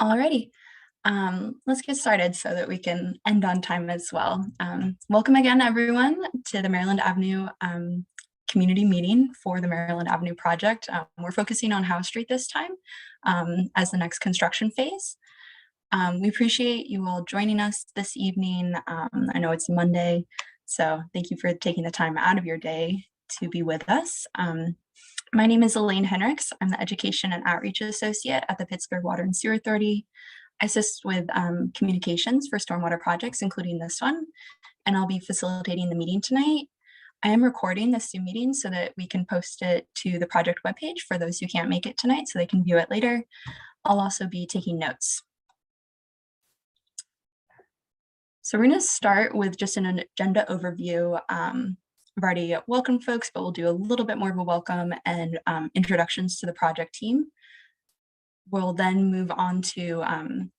Alrighty, let's get started so that we can end on time as well. Welcome again, everyone, to the Maryland Avenue community meeting for the Maryland Avenue project. We're focusing on Powell Street this time as the next construction phase. We appreciate you all joining us this evening. I know it's Monday, so thank you for taking the time out of your day to be with us. My name is Elaine Henricks. I'm the Education and Outreach Associate at the Pittsburgh Water and Sewer Authority. I assist with communications for stormwater projects, including this one, and I'll be facilitating the meeting tonight. I am recording this Zoom meeting so that we can post it to the project webpage for those who can't make it tonight so they can view it later. I'll also be taking notes. So we're going to start with just an agenda overview. I've already welcomed folks, but we'll do a little bit more of a welcome and introductions to the project team. We'll then move on to an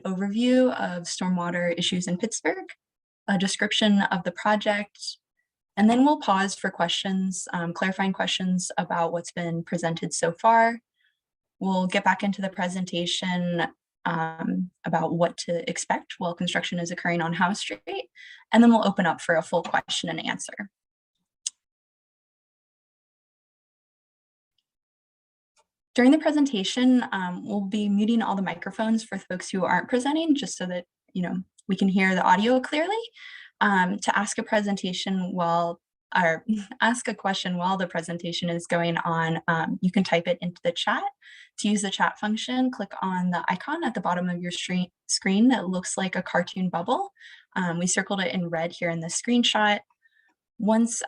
overview of stormwater issues in Pittsburgh, a description of the project, and then we'll pause for questions, clarifying questions about what's been presented so far. We'll get back into the presentation about what to expect while construction is occurring on Powell Street, and then we'll open up for a full question and answer. During the presentation, we'll be muting all the microphones for folks who aren't presenting, just so that we can hear the audio clearly. To ask a presentation or ask a question while the presentation is going on, you can type it into the chat. To use the chat function, click on the icon at the bottom of your screen that looks like a cartoon bubble. We circled it in red here in the screenshot. Once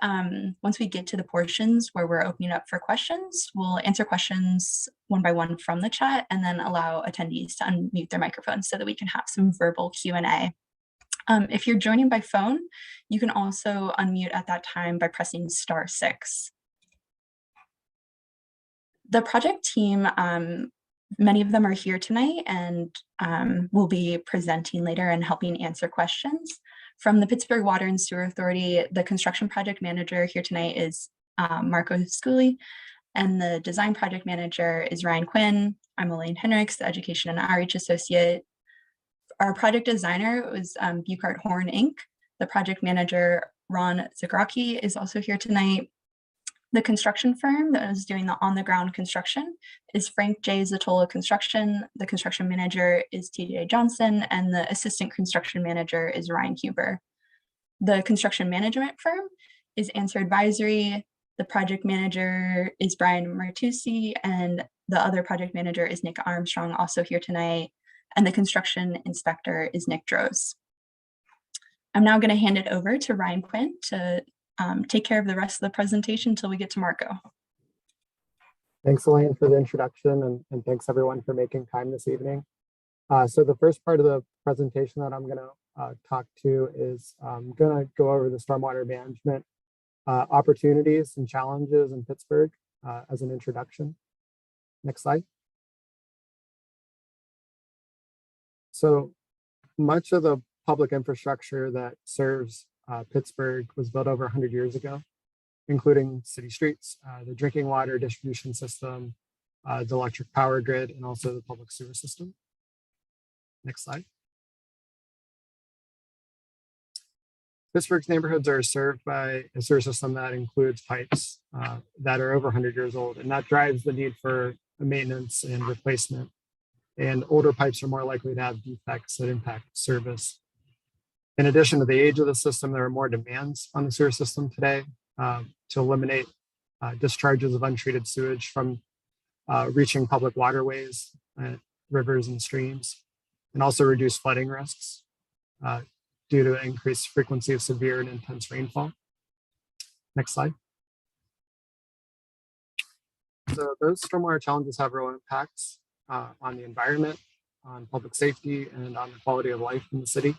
we get to the portions where we're opening up for questions, we'll answer questions one by one from the chat and then allow attendees to unmute their microphones so that we can have some verbal Q&A. If you're joining by phone, you can also unmute at that time by pressing *6. The project team, many of them are here tonight and will be presenting later and helping answer questions. From the Pittsburgh Water and Sewer Authority, the construction project manager here tonight is Marco Scully, and the design project manager is Ryan Quinn. I'm Elaine Henricks, the Education and Outreach Associate. Our project designer was Buchart Horn Inc. The project manager, Ron Zagraki, is also here tonight. The construction firm that is doing the on-the-ground construction is Frank J. Zatola Construction. The construction manager is TJ Johnson, and the assistant construction manager is Ryan Huber. The construction management firm is Answer Advisory. The project manager is Brian Martucci, and the other project manager is Nick Armstrong, also here tonight. And the construction inspector is Nick Droz. I'm now going to hand it over to Ryan Quinn to take care of the rest of the presentation until we get to Marco. Thanks, Elaine, for the introduction, and thanks everyone for making time this evening. So the first part of the presentation that I'm going to talk to is I'm going to go over the stormwater management opportunities and challenges in Pittsburgh as an introduction. Next slide. So much of the public infrastructure that serves Pittsburgh was built over 100 years ago, including city streets, the drinking water distribution system, the electric power grid, and also the public sewer system. Next slide. Pittsburgh's neighborhoods are served by a sewer system that includes pipes that are over 100 years old, and that drives the need for maintenance and replacement. And older pipes are more likely to have defects that impact service. In addition to the age of the system, there are more demands on the sewer system today to eliminate discharges of untreated sewage from reaching public waterways, rivers, and streams, and also reduce flooding risks due to increased frequency of severe and intense rainfall. Next slide. So those stormwater challenges have real impacts on the environment, on public safety, and on the quality of life in the city.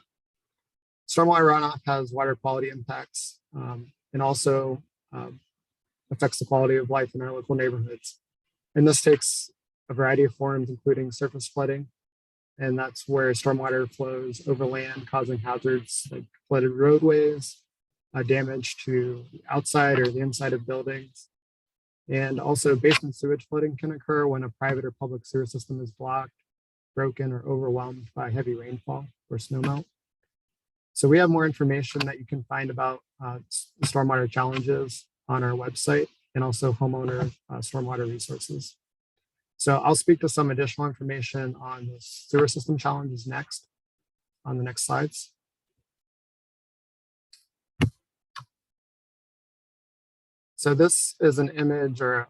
Stormwater runoff has water quality impacts and also affects the quality of life in our local neighborhoods. And this takes a variety of forms, including surface flooding. And that's where stormwater flows over land, causing hazards like flooded roadways, damage to the outside or the inside of buildings. And also basement sewage flooding can occur when a private or public sewer system is blocked broken, or overwhelmed by heavy rainfall or snowmelt. So we have more information that you can find about stormwater challenges on our website and also homeowner stormwater resources. So I'll speak to some additional information on the sewer system challenges next on the next slides. So this is an image or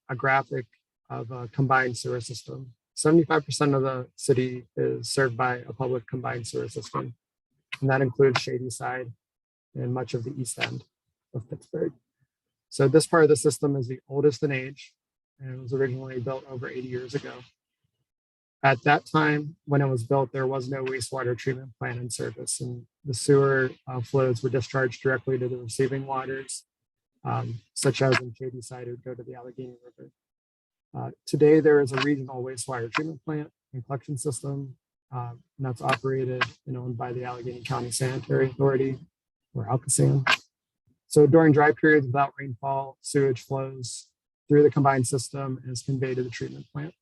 a graphic of a combined sewer system. 75% of the city is served by a public combined sewer system, and that includes Shadyside and much of the east end of Pittsburgh. So this part of the system is the oldest in age, and it was originally built over 80 years ago. At that time, when it was built, there was no wastewater treatment plant in service, and the sewer flows were discharged directly to the receiving waters, such as in Shadyside, it would go to the Allegheny River. Today, there is a regional wastewater treatment plant and collection system, and that's operated and owned by the Allegheny County Sanitary Authority, or ALCASAN. So during dry periods without rainfall, sewage flows through the combined system and is conveyed to the treatment plant.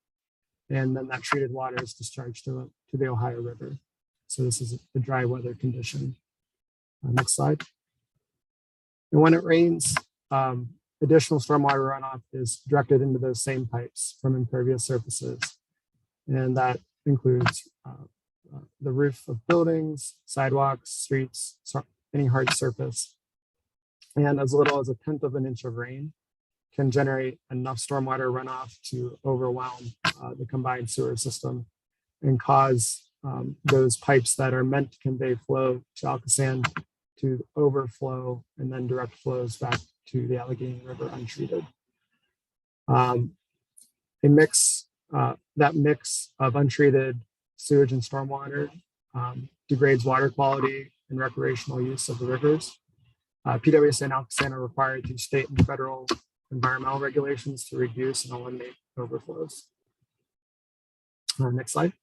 And then that treated water is discharged to the Ohio River. So this is the dry weather condition. Next slide. And when it rains, additional stormwater runoff is directed into those same pipes from impervious surfaces. And that includes the roof of buildings, sidewalks, streets, any hard surface. And as little as 1/10 of an inch of rain can generate enough stormwater runoff to overwhelm the combined sewer system and cause those pipes that are meant to convey flow to ALCASAN to overflow and then direct flows back to the Allegheny River untreated. That mix of untreated sewage and stormwater degrades water quality and recreational use of the rivers. PWS and ALCASAN are required through state and federal environmental regulations to reduce and eliminate overflows. Next slide.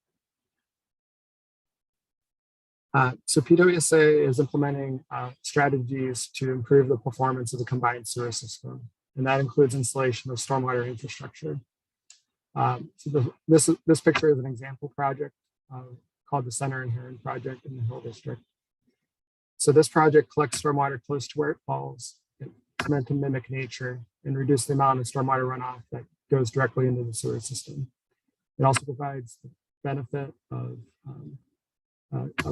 So PWSA is implementing strategies to improve the performance of the combined sewer system, and that includes installation of stormwater infrastructure. This picture is an example project called the Center and Heron Project in the Hill District. So this project collects stormwater close to where it falls. It's meant to mimic nature and reduce the amount of stormwater runoff that goes directly into the sewer system. It also provides the benefit of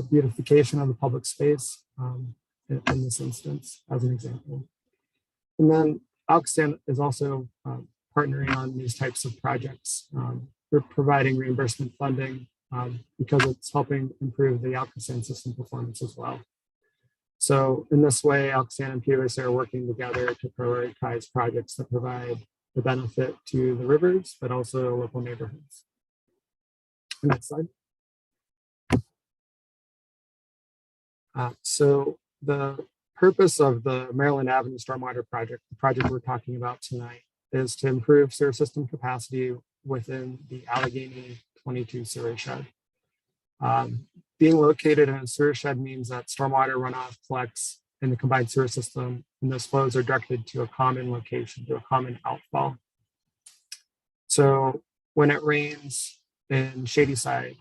beautification of the public space in this instance, as an example. And then ALCASAN is also partnering on these types of projects. We're providing reimbursement funding because it's helping improve the ALCASAN system performance as well. So in this way, ALCASAN and PWSA are working together to prioritize projects that provide the benefit to the rivers, but also local neighborhoods. Next slide. So the purpose of the Maryland Avenue Stormwater Project, the project we're talking about tonight, is to improve sewer system capacity within the Allegheny 22 sewer shed. Being located in a sewer shed means that stormwater runoff collects in the combined sewer system, and those flows are directed to a common location, to a common outfall. So when it rains in Shadyside,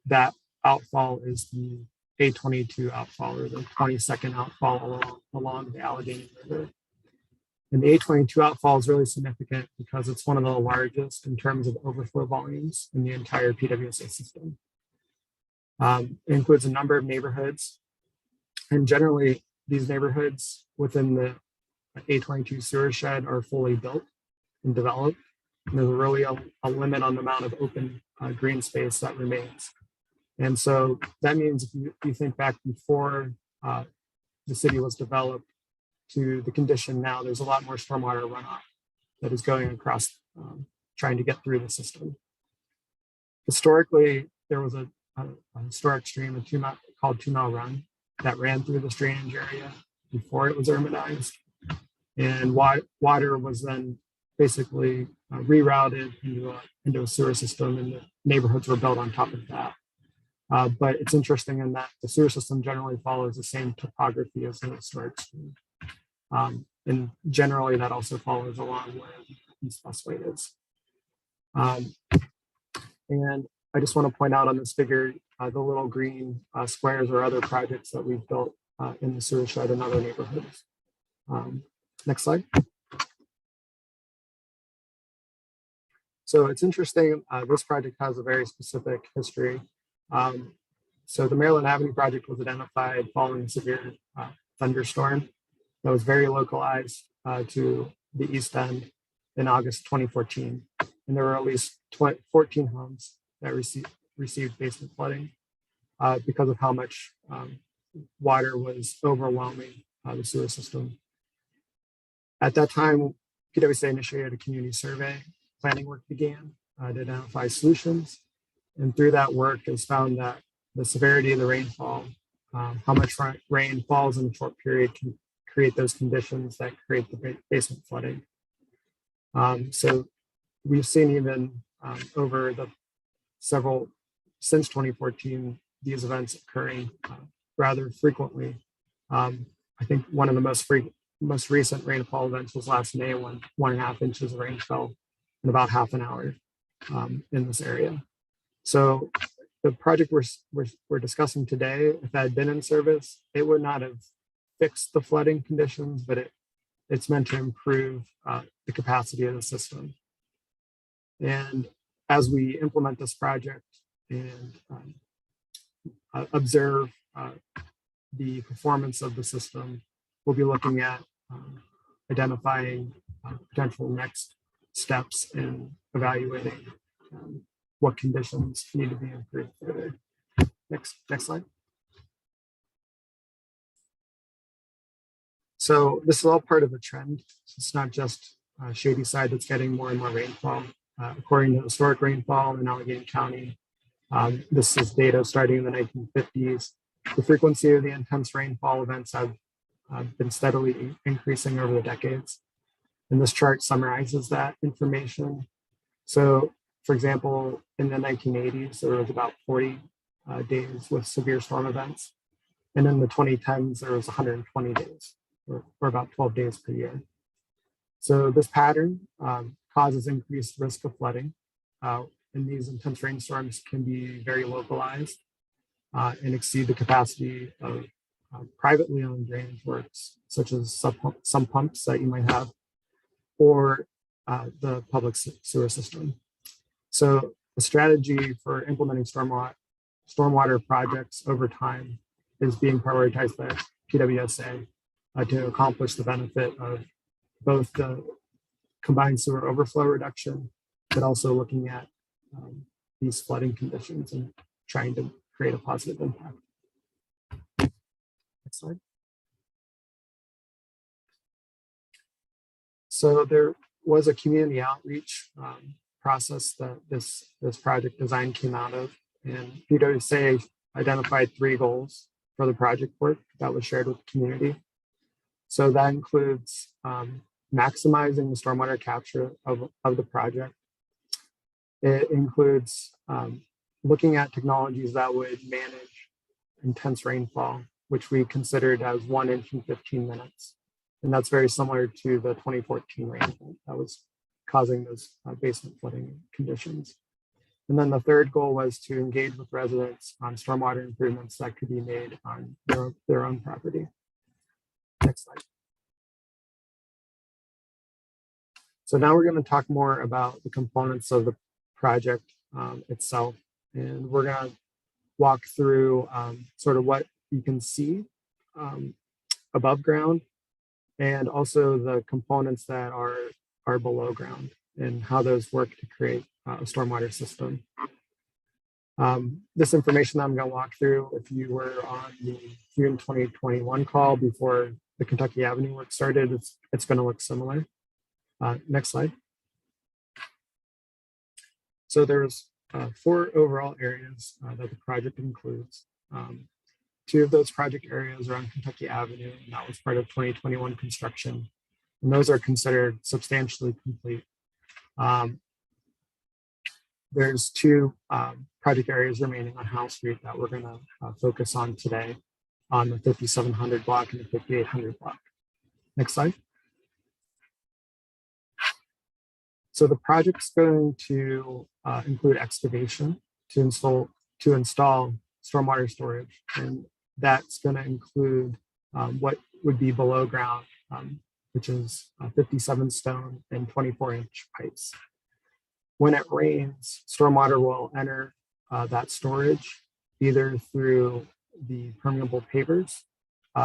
that outfall is the A22 outfall, or the 22nd outfall along the Allegheny River. And the A22 outfall is really significant because it's one of the largest in terms of overflow volumes in the entire PWSA system. It includes a number of neighborhoods, and generally these neighborhoods within the A22 sewer shed are fully built and developed. And there's really a limit on the amount of open green space that remains. And so that means if you think back before the city was developed to the condition now, there's a lot more stormwater runoff that is going across, trying to get through the system. Historically, there was a historic stream, called 2 Mile Run, that ran through this drainage area before it was urbanized. And water was then basically rerouted into a sewer system, and the neighborhoods were built on top of that. But it's interesting in that the sewer system generally follows the same topography as the historic stream. And generally that also follows along where the East Busway is. And I just want to point out on this figure, the little green squares or other projects that we've built in the sewer shed and other neighborhoods. Next slide. So it's interesting, this project has a very specific history. So the Maryland Avenue project was identified following a severe thunderstorm that was very localized to the East End in August 2014. And there were at least 14 homes that received basement flooding because of how much water was overwhelming the sewer system. At that time, PwC initiated a community survey. Planning work began to identify solutions. And through that work, it was found that the severity of the rainfall, how much rain falls in a short period can create those conditions that create the basement flooding. So we've seen even over the since 2014, these events occurring rather frequently. I think one of the most recent rainfall events was last May when 1.5 inches of rain fell in about half an hour in this area. So the project we're discussing today, if that had been in service, it would not have fixed the flooding conditions, but it's meant to improve the capacity of the system. And as we implement this project and observe the performance of the system, we'll be looking at identifying potential next steps in evaluating what conditions need to be improved further. Next slide. So this is all part of a trend. It's not just Shadyside that's getting more and more rainfall. According to historic rainfall in Allegheny County, this is data starting in the 1950s. The frequency of the intense rainfall events have been steadily increasing over the decades. And this chart summarizes that information. So, for example, in the 1980s, there was about 40 days with severe storm events. And in the 2010s, there was 120 days, or about 12 days per year. So this pattern causes increased risk of flooding. And these intense rainstorms can be very localized and exceed the capacity of privately owned drainage works, such as some pumps that you might have, or the public sewer system. So the strategy for implementing stormwater projects over time is being prioritized by PwC to accomplish the benefit of both the combined sewer overflow reduction, but also looking at these flooding conditions and trying to create a positive impact. Next slide. So there was a community outreach process that this project design came out of, and PwC identified 3 goals for the project work that was shared with the community. So that includes maximizing the stormwater capture of the project. It includes looking at technologies that would manage intense rainfall, which we considered as 1 inch in 15 minutes. And that's very similar to the 2014 rainfall that was causing those basement flooding conditions. And then the third goal was to engage with residents on stormwater improvements that could be made on their own property. Next slide. So now we're going to talk more about the components of the project itself. And we're going to walk through sort of what you can see above ground, and also the components that are below ground and how those work to create a stormwater system. This information that I'm going to walk through, if you were on the June 2021 call before the Kentucky Avenue work started, it's going to look similar. Next slide. So there's 4 overall areas that the project includes. 2 of those project areas are on Kentucky Avenue, and that was part of 2021 construction. And those are considered substantially complete. There's 2 project areas remaining on Powell Street that we're going to focus on today, on the 5700 block and the 5800 block. Next slide. So the project's going to include excavation to install stormwater storage, and that's going to include what would be below ground, which is 57 stone and 24-inch pipes. When it rains, stormwater will enter that storage either through the permeable pavers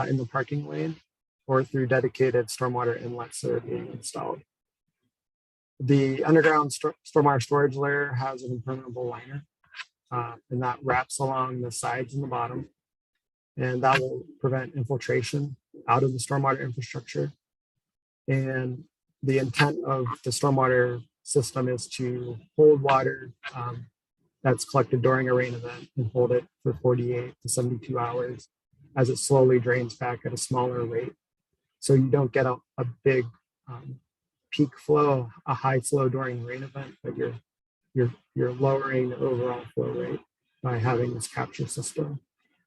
in the parking lane or through dedicated stormwater inlets that are being installed. The underground stormwater storage layer has an impermeable liner, and that wraps along the sides and the bottom, and that will prevent infiltration out of the stormwater infrastructure. And the intent of the stormwater system is to hold water that's collected during a rain event and hold it for 48 to 72 hours as it slowly drains back at a smaller rate. So you don't get a big peak flow, a high flow during the rain event, but you're lowering the overall flow rate by having this capture system.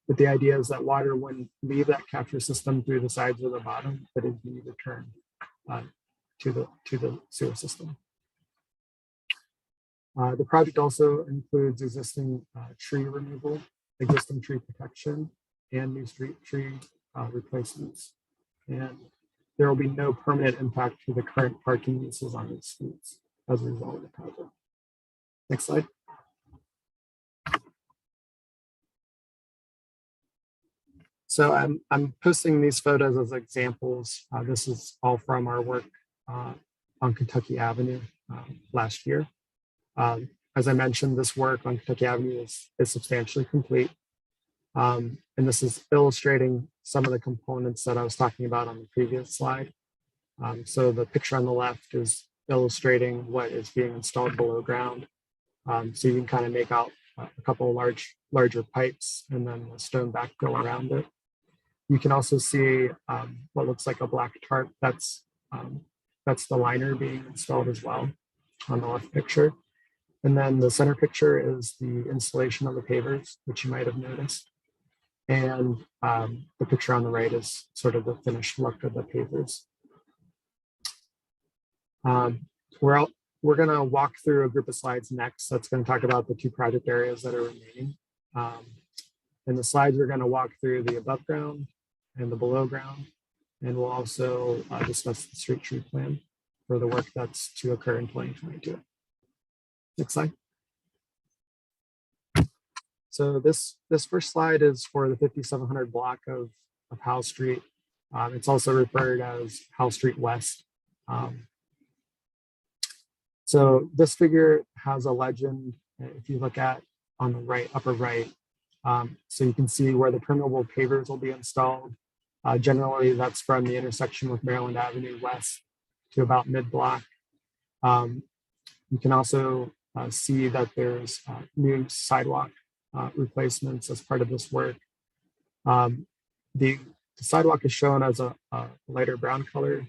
But the idea is that water wouldn't leave that capture system through the sides or the bottom, but it'd be returned to the sewer system. The project also includes existing tree removal, existing tree protection, and new street tree replacements. And there will be no permanent impact to the current parking uses on these streets as a result of the project. Next slide. So I'm posting these photos as examples. This is all from our work on Kentucky Avenue last year. As I mentioned, this work on Kentucky Avenue is substantially complete. And this is illustrating some of the components that I was talking about on the previous slide. So the picture on the left is illustrating what is being installed below ground. So you can kind of make out a couple of larger pipes and then a stone backfill around it. You can also see what looks like a black tarp. That's the liner being installed as well on the left picture. And then the center picture is the installation of the pavers, which you might have noticed. And the picture on the right is sort of the finished look of the pavers. We're going to walk through a group of slides next that's going to talk about the two project areas that are remaining. In the slides, we're going to walk through the above ground and the below ground, and we'll also discuss the street tree plan for the work that's to occur in 2022. Next slide. So this first slide is for the 5700 block of Powell Street. It's also referred as Powell Street West. So this figure has a legend, if you look at on the right, upper right. So you can see where the permeable pavers will be installed. Generally, that's from the intersection with Maryland Avenue West to about mid-block. You can also see that there's new sidewalk replacements as part of this work. The sidewalk is shown as a lighter brown color.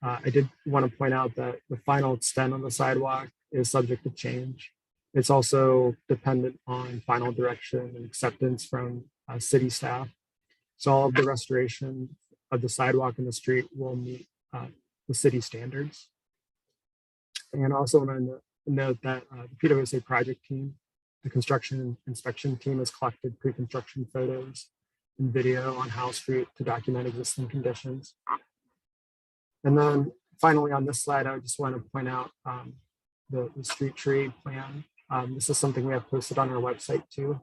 I did want to point out that the final extent of the sidewalk is subject to change. It's also dependent on final direction and acceptance from city staff. So all of the restoration of the sidewalk in the street will meet the city standards. And also want to note that the PWSA project team, the construction inspection team, has collected pre-construction photos and video on Powell Street to document existing conditions. And then finally on this slide, I just want to point out the street tree plan. This is something we have posted on our website too.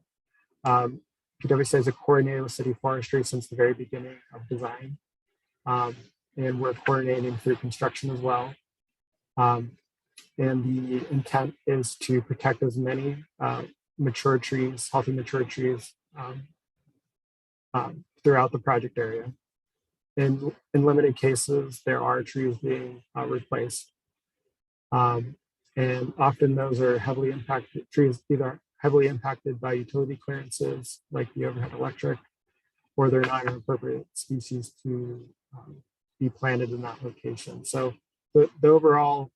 PWSA has coordinated with city forestry since the very beginning of design. And we're coordinating through construction as well. And the intent is to protect as many mature trees, healthy mature trees throughout the project area. In limited cases, there are trees being replaced. And often those are heavily impacted trees, either heavily impacted by utility clearances like the overhead electric, or they're not an appropriate species to be planted in that location. So the overall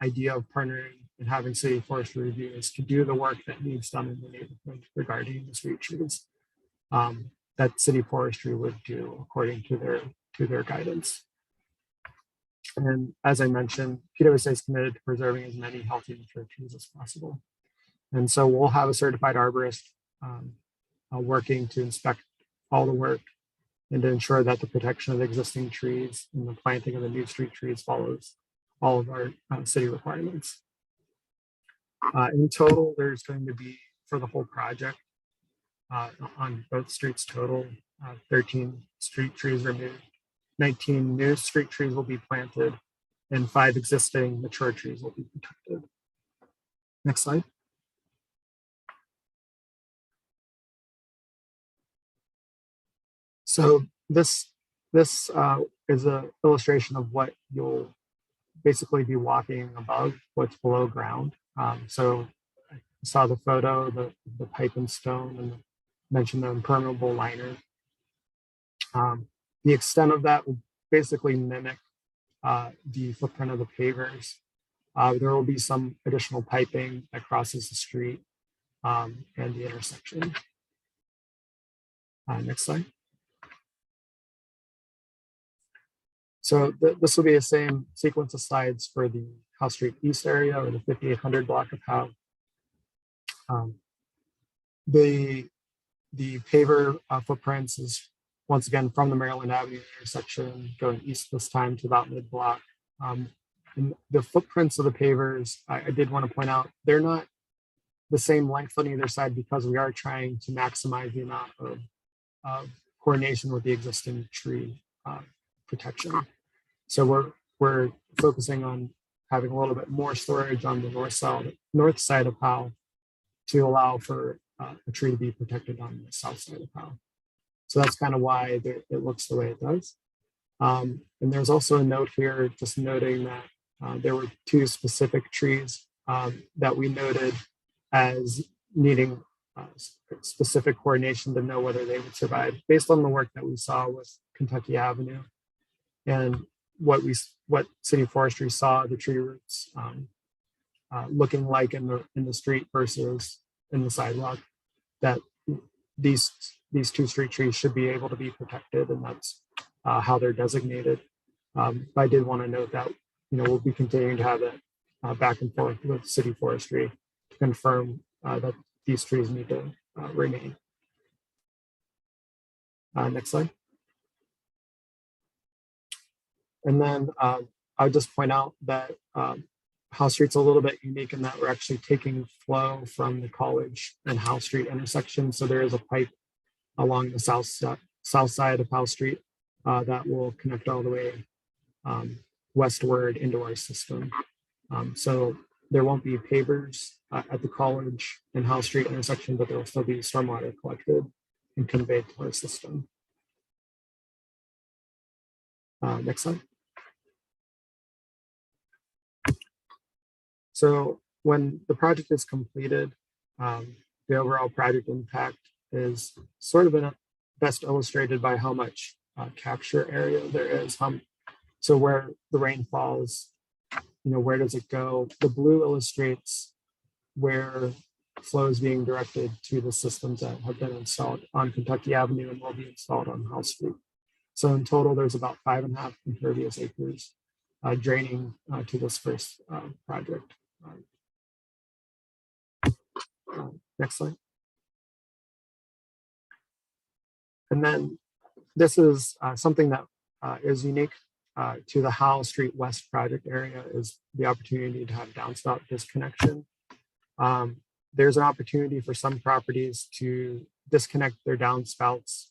idea of partnering and having city forestry review is to do the work that needs done in the neighborhood regarding the street trees that city forestry would do according to their guidance. And as I mentioned, PWSA is committed to preserving as many healthy mature trees as possible. And so we'll have a certified arborist working to inspect all the work and to ensure that the protection of the existing trees and the planting of the new street trees follows all of our city requirements. In total, there's going to be, for the whole project, on both streets total, 13 street trees removed, 19 new street trees will be planted, and 5 existing mature trees will be protected. Next slide. So this is an illustration of what you'll basically be walking above, what's below ground. So I saw the photo, the pipe and stone, and mentioned the impermeable liner. The extent of that will basically mimic the footprint of the pavers. There will be some additional piping that crosses the street and the intersection. Next slide. So this will be the same sequence of slides for the Powell Street East area, or the 5800 block of Powell. The paver footprints is once again from the Maryland Avenue intersection, going east this time to about mid-block. And the footprints of the pavers, I did want to point out, they're not the same length on either side because we are trying to maximize the amount of coordination with the existing tree protection. So we're focusing on having a little bit more storage on the north side of Powell to allow for a tree to be protected on the south side of Powell. So that's kind of why it looks the way it does. And there's also a note here just noting that there were 2 specific trees that we noted as needing specific coordination to know whether they would survive based on the work that we saw with Kentucky Avenue and what City Forestry saw the tree roots looking like in the street versus in the sidewalk, that these 2 street trees should be able to be protected, and that's how they're designated. But I did want to note that we'll be continuing to have that back and forth with City Forestry to confirm that these trees need to remain. Next slide. And then I would just point out that Powell Street's a little bit unique in that we're actually taking flow from the College and Powell Street intersection. So there is a pipe along the south side of Powell Street that will connect all the way westward into our system. So there won't be pavers at the College and Powell Street intersection, but there will still be stormwater collected and conveyed to our system. Next slide. So when the project is completed, the overall project impact is sort of best illustrated by how much capture area there is. So where the rain falls, where does it go? The blue illustrates where flow is being directed to the systems that have been installed on Kentucky Avenue and will be installed on Powell Street. So in total, there's about 5.5 impervious acres draining to this first project. Next slide. And then this is something that is unique to the Powell Street West project area, is the opportunity to have downspout disconnection. There's an opportunity for some properties to disconnect their downspouts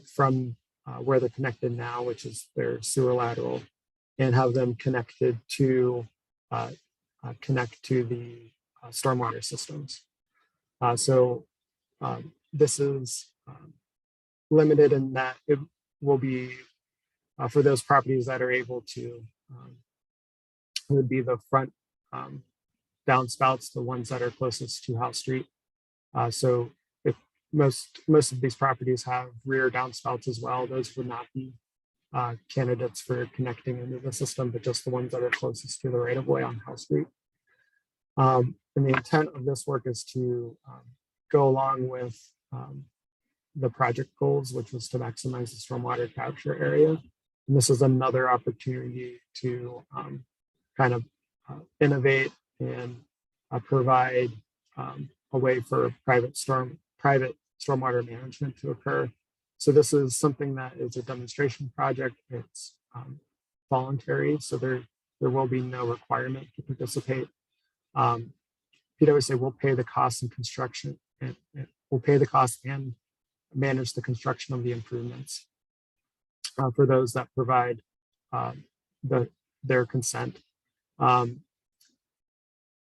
from where they're connected now, which is their sewer lateral, and have them connected to connect to the stormwater systems. So this is limited in that it will be for those properties that are able to, it would be the front downspouts, the ones that are closest to Powell Street. So if most of these properties have rear downspouts as well, those would not be candidates for connecting into the system, but just the ones that are closest to the right of way on Powell Street. And the intent of this work is to go along with the project goals, which was to maximize the stormwater capture area And this is another opportunity to kind of innovate and provide a way for private stormwater management to occur. So this is something that is a demonstration project. It's voluntary, so there will be no requirement to participate. PwC will pay the costs and construction, and will pay the cost and manage the construction of the improvements for those that provide their consent.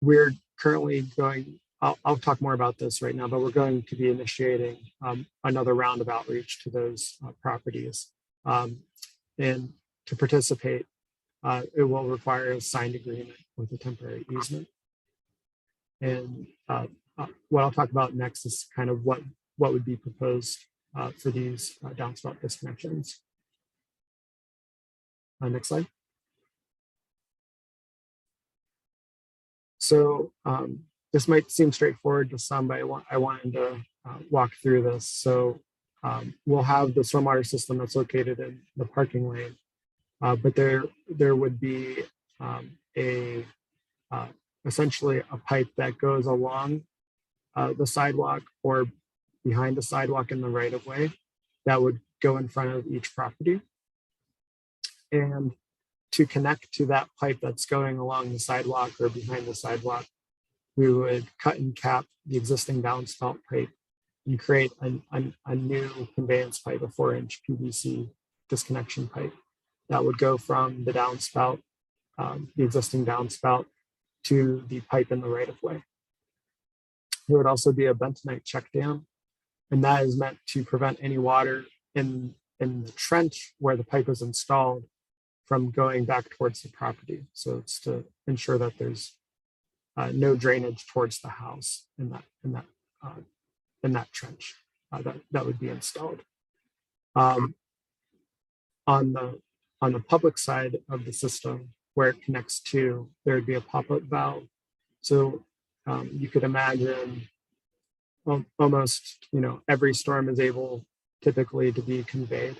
We're currently going, I'll talk more about this right now, but we're going to be initiating another round of outreach to those properties. And to participate, it will require a signed agreement with a temporary easement. And what I'll talk about next is kind of what would be proposed for these downspout disconnections. Next slide. So this might seem straightforward to some, but I wanted to walk through this. So we'll have the stormwater system that's located in the parking lane, but there would be essentially a pipe that goes along the sidewalk or behind the sidewalk in the right of way that would go in front of each property. And to connect to that pipe that's going along the sidewalk or behind the sidewalk, we would cut and cap the existing downspout pipe and create a new conveyance pipe, a 4-inch PVC disconnection pipe that would go from the downspout, the existing downspout, to the pipe in the right of way. There would also be a bentonite check dam, and that is meant to prevent any water in the trench where the pipe is installed from going back towards the property. So it's to ensure that there's no drainage towards the house in that trench that would be installed. On the public side of the system, where it connects to, there would be a pop-up valve. So you could imagine almost, every storm is able typically to be conveyed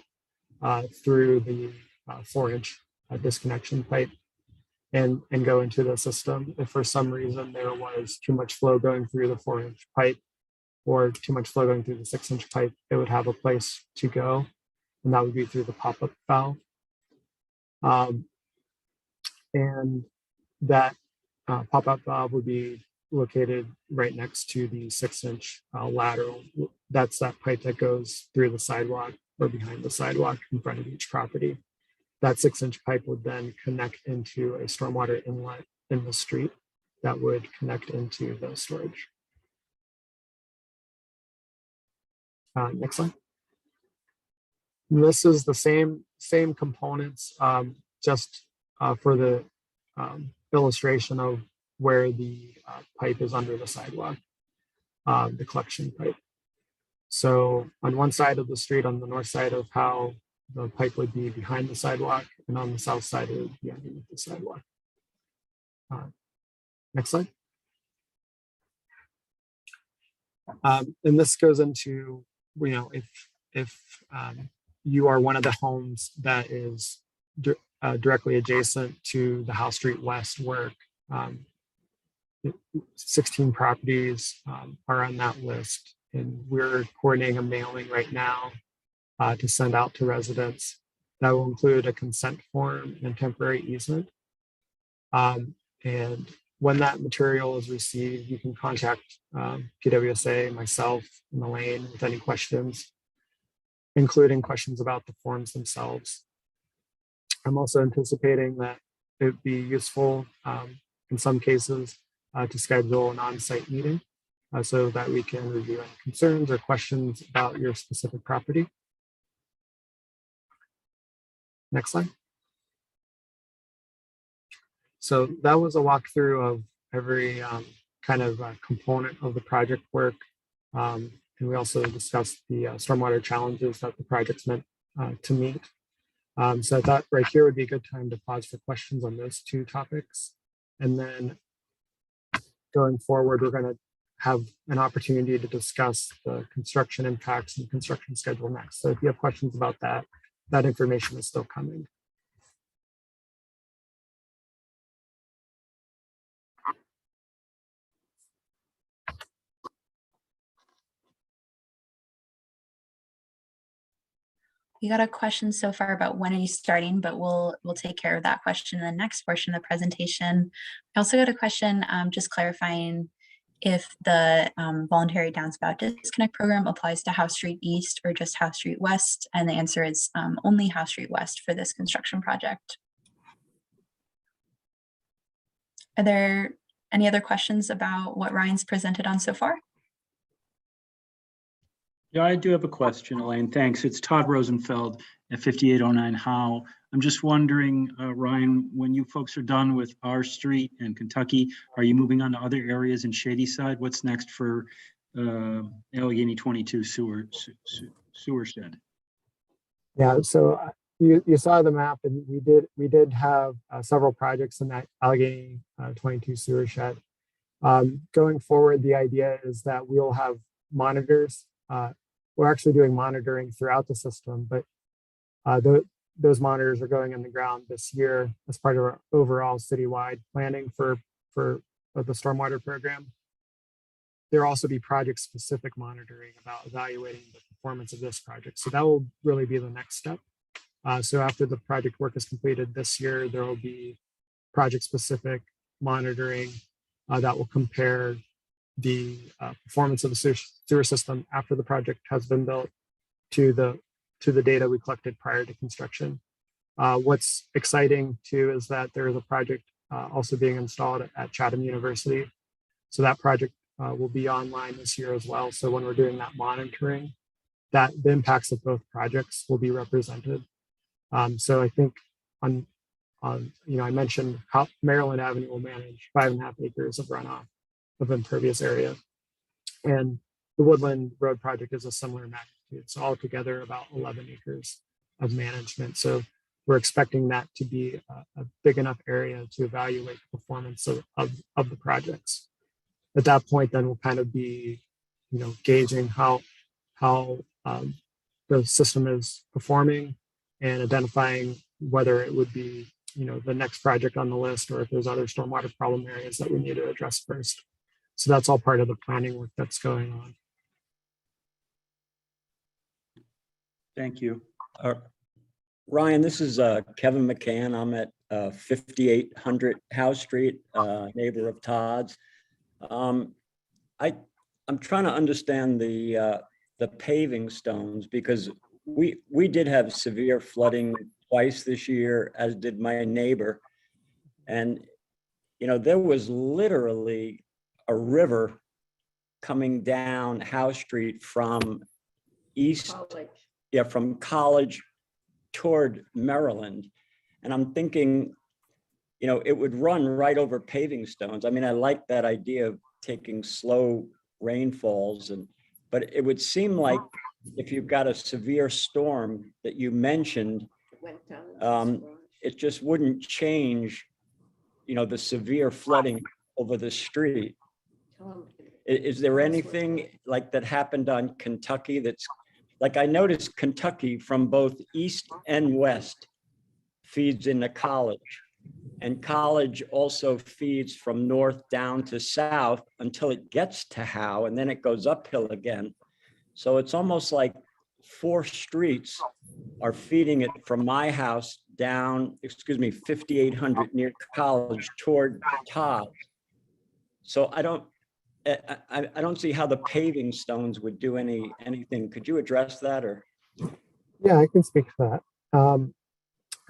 through the 4-inch disconnection pipe and go into the system. If for some reason there was too much flow going through the 4-inch pipe or too much flow going through the 6-inch pipe, it would have a place to go, and that would be through the pop-up valve. And that pop-up valve would be located right next to the 6-inch lateral. That's that pipe that goes through the sidewalk or behind the sidewalk in front of each property. That 6-inch pipe would then connect into a stormwater inlet in the street that would connect into the storage. Next slide. And this is the same components, just for the illustration of where the pipe is under the sidewalk, the collection pipe. So on one side of the street, on the north side of Powell, the pipe would be behind the sidewalk, and on the south side, it would be underneath the sidewalk. Next slide. And this goes into, if you are one of the homes that is directly adjacent to the Powell Street West work, 16 properties are on that list, and we're coordinating a mailing right now to send out to residents that will include a consent form and temporary easement. And when that material is received, you can contact PwC, myself, and Elaine with any questions, including questions about the forms themselves. I'm also anticipating that it would be useful in some cases to schedule an on-site meeting so that we can review any concerns or questions about your specific property. Next slide. So that was a walkthrough of every kind of component of the project work. And we also discussed the stormwater challenges that the project's meant to meet. So I thought right here would be a good time to pause for questions on those two topics. And then going forward, we're going to have an opportunity to discuss the construction impacts and construction schedule next. So if you have questions about that, that information is still coming. We got a question so far about when are you starting, but we'll take care of that question in the next portion of the presentation. I also got a question just clarifying if the voluntary downspout disconnect program applies to House Street East or just House Street West, and the answer is only House Street West for this construction project. Are there any other questions about what Ryan's presented on so far? Yeah, I do have a question, Elaine. Thanks. It's Todd Rosenfeld at 5809 Howe. I'm just wondering, Ryan, when you folks are done with our street and Kentucky, are you moving on to other areas in Shadyside? What's next for Allegheny 22 sewer shed? Yeah, so you saw the map, and we did have several projects in that Allegheny 22 sewer shed. Going forward, the idea is that we'll have monitors. We're actually doing monitoring throughout the system, but those monitors are going in the ground this year as part of our overall citywide planning for the stormwater program. There'll also be project-specific monitoring about evaluating the performance of this project. So that will really be the next step. So after the project work is completed this year, there will be project-specific monitoring that will compare the performance of the sewer system after the project has been built to the data we collected prior to construction. What's exciting too is that there is a project also being installed at Chatham University. So that project will be online this year as well. So when we're doing that monitoring, that the impacts of both projects will be represented. So I think I mentioned how Maryland Avenue will manage 5.5 acres of runoff of impervious area. And the Woodland Road project is a similar magnitude. So altogether about 11 acres of management. So we're expecting that to be a big enough area to evaluate the performance of the projects. At that point, then we'll kind of be, gauging how the system is performing and identifying whether it would be, the next project on the list, or if there's other stormwater problem areas that we need to address first. So that's all part of the planning work that's going on. Thank you. Ryan, this is Kevin McCann. I'm at 5800 House Street, neighbor of Todd's. I'm trying to understand the paving stones, because we did have severe flooding twice this year, as did my neighbor. And, there was literally a river coming down House Street from from College toward Maryland. And I'm thinking, it would run right over paving stones. I mean, I like that idea of taking slow rainfalls, but it would seem like if you've got a severe storm that you mentioned, it just wouldn't change, the severe flooding over the street. Is there anything like that happened on Kentucky that's like, I noticed Kentucky from both east and west feeds into College, and College also feeds from north down to south until it gets to Howe, and then it goes uphill again. So it's almost like 4 streets are feeding it from my house down, 5800 near College toward Todd. So I don't see how the paving stones would do anything. Could you address that, or? Yeah, I can speak to that.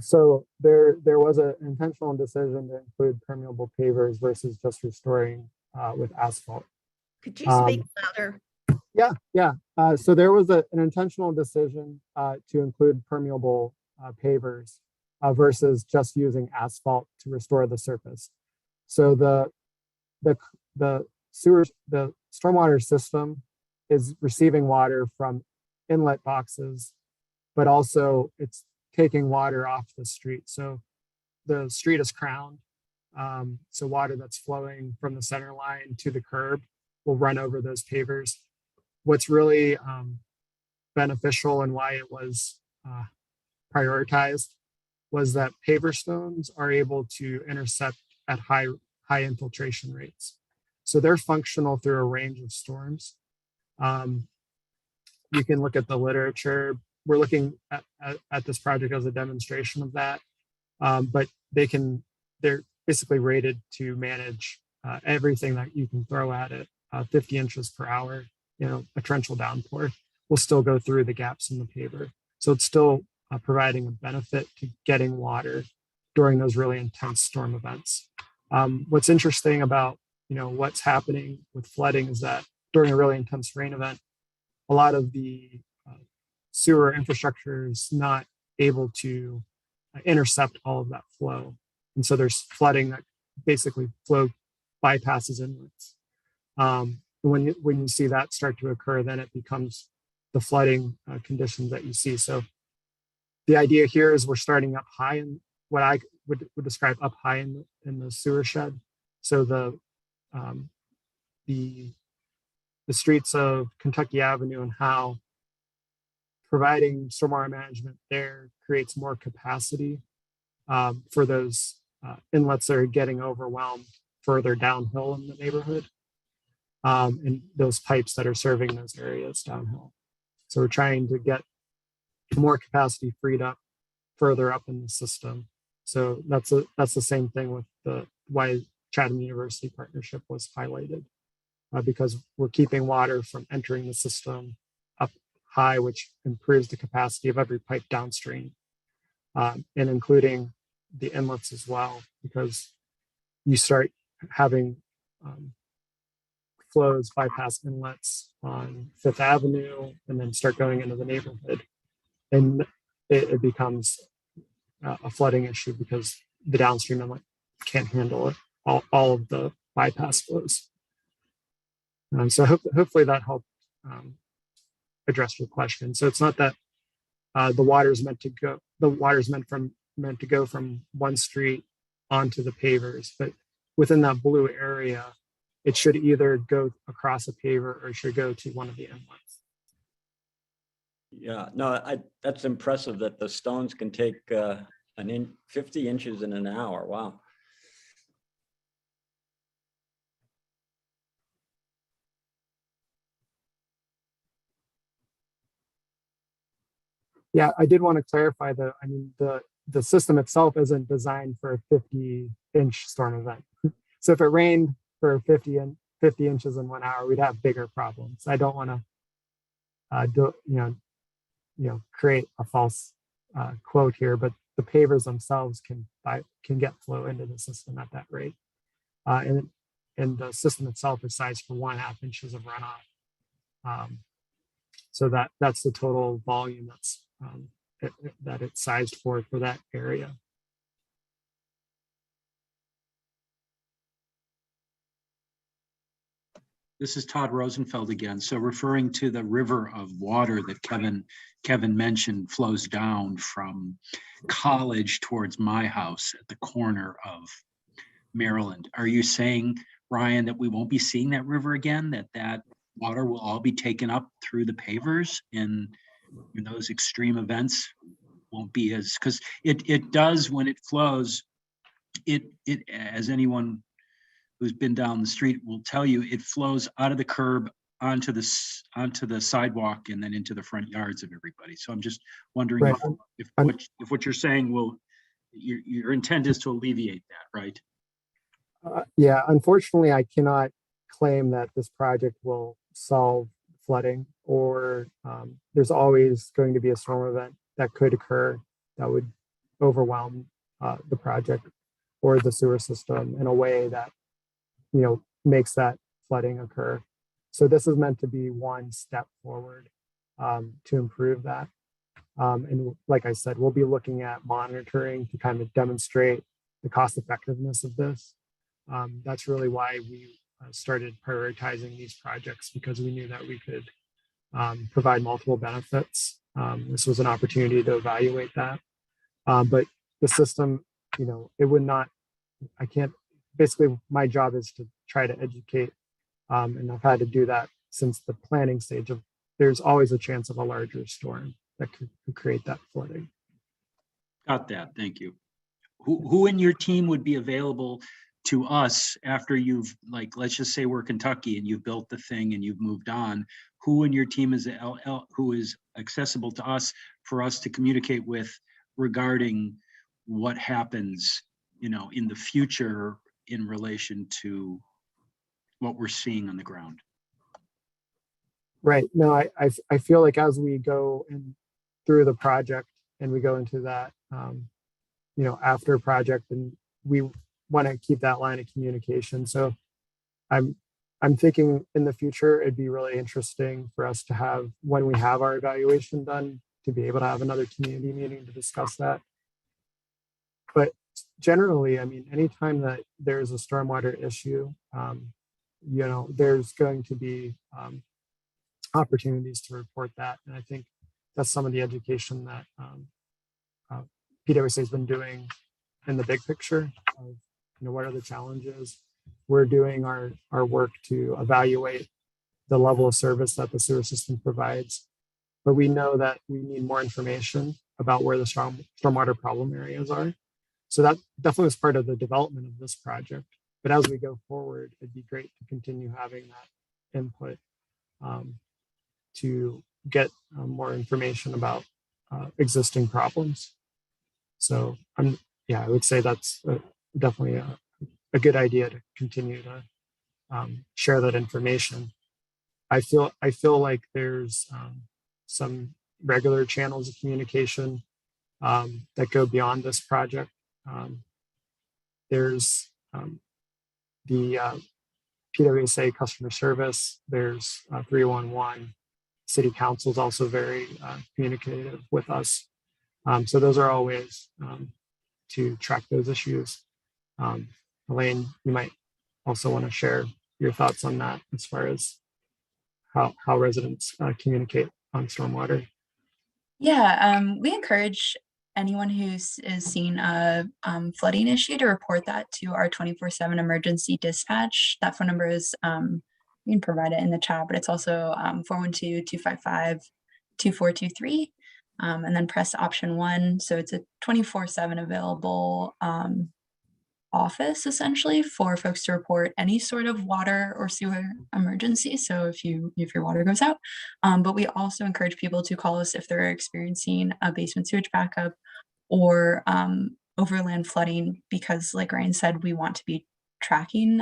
So there was an intentional decision to include permeable pavers versus just restoring with asphalt. Could you speak louder? Yeah. So there was an intentional decision to include permeable pavers versus just using asphalt to restore the surface. So the stormwater system is receiving water from inlet boxes, but also it's taking water off the street. So the street is crowned. So water that's flowing from the center line to the curb will run over those pavers. What's really beneficial and why it was prioritized was that paver stones are able to intercept at high infiltration rates. So they're functional through a range of storms. You can look at the literature. we're looking at this project as a demonstration of that. But they're basically rated to manage everything that you can throw at it. 50 inches per hour, a torrential downpour will still go through the gaps in the paver. So it's still providing a benefit to getting water during those really intense storm events. What's interesting about what's happening with flooding is that during a really intense rain event, a lot of the sewer infrastructure is not able to intercept all of that flow. And so there's flooding that basically flow bypasses inlets. When you see that start to occur, then it becomes the flooding conditions that you see. So the idea here is we're starting up high in what I would describe up high in the sewer shed. So the streets of Kentucky Avenue and Howe, providing stormwater management there creates more capacity for those inlets that are getting overwhelmed further downhill in the neighborhood, and those pipes that are serving those areas downhill. So we're trying to get more capacity freed up further up in the system. So that's the same thing with why Chatham University partnership was highlighted, because we're keeping water from entering the system up high, which improves the capacity of every pipe downstream, and including the inlets as well, because you start having flows bypass inlets on Fifth Avenue and then start going into the neighborhood. And it becomes a flooding issue because the downstream inlet can't handle it, all of the bypass flows. So hopefully that helped address your question. So it's not that the water is meant to go from one street onto the pavers, but within that blue area, it should either go across a paver or it should go to one of the inlets. Yeah, no, that's impressive that the stones can take 50 inches in an hour. Wow. Yeah, I did want to clarify that. I mean, the system itself isn't designed for a 50-inch storm event. So if it rained for 50 inches in 1 hour, we'd have bigger problems. I don't want to create a false quote here, but the pavers themselves can get flow into the system at that rate, and the system itself is sized for 1.5 inches of runoff. So that's the total volume that it's sized for that area. This is Todd Rosenfeld again. So referring to the river of water that Kevin mentioned flows down from College towards my house at the corner of Maryland. Are you saying, Ryan, that we won't be seeing that river again, that water will all be taken up through the pavers and those extreme events won't be because it does when it flows, it as anyone who's been down the street will tell you, it flows out of the curb onto the sidewalk and then into the front yards of everybody. So I'm just wondering right. if what you're saying your intent is to alleviate that, right? Yeah, unfortunately, I cannot claim that this project will solve flooding, or there's always going to be a storm event that could occur that would overwhelm the project or the sewer system in a way that makes that flooding occur. So this is meant to be one step forward to improve that. And like I said, we'll be looking at monitoring to kind of demonstrate the cost effectiveness of this. That's really why we started prioritizing these projects, because we knew that we could provide multiple benefits. This was an opportunity to evaluate that. But the system, it would not, basically my job is to try to educate, and I've had to do that since the planning stage of, there's always a chance of a larger storm that could create that flooding. Got that, thank you. Who in your team would be available to us after you've, like, let's just say we're Kentucky and you've built the thing and you've moved on, who in your team is who is accessible to us for us to communicate with regarding what happens, you know, in the future in relation to what we're seeing on the ground? Right. No, I feel like as we go in through the project and we go into that, you know, after project, and we want to keep that line of communication. So I'm thinking in the future, it'd be really interesting for us to have, when we have our evaluation done, to be able to have another community meeting to discuss that. But generally, I mean, anytime that there's a stormwater issue, you know, there's going to be opportunities to report that. And I think that's some of the education that PwC has been doing in the big picture of, you know, what are the challenges. We're doing our work to evaluate the level of service that the sewer system provides. But we know that we need more information about where the stormwater problem areas are. So that definitely was part of the development of this project. But as we go forward, it'd be great to continue having that input to get more information about existing problems. So I would say that's definitely a good idea to continue to share that information. I feel like there's some regular channels of communication that go beyond this project. There's the PwC customer service. There's 311. City Council is also very communicative with us. So those are all ways to track those issues. Elaine, you might also want to share your thoughts on that as far as how residents communicate on stormwater. Yeah, we encourage anyone who's seeing a flooding issue to report that to our 24/7 emergency dispatch. That phone number is, you can provide it in the chat, but it's also 412-255-2423, and then press option 1. So it's a 24/7 available office essentially for folks to report any sort of water or sewer emergency. So if your water goes out, but we also encourage people to call us if they're experiencing a basement sewage backup or overland flooding, because like Ryan said, we want to be tracking,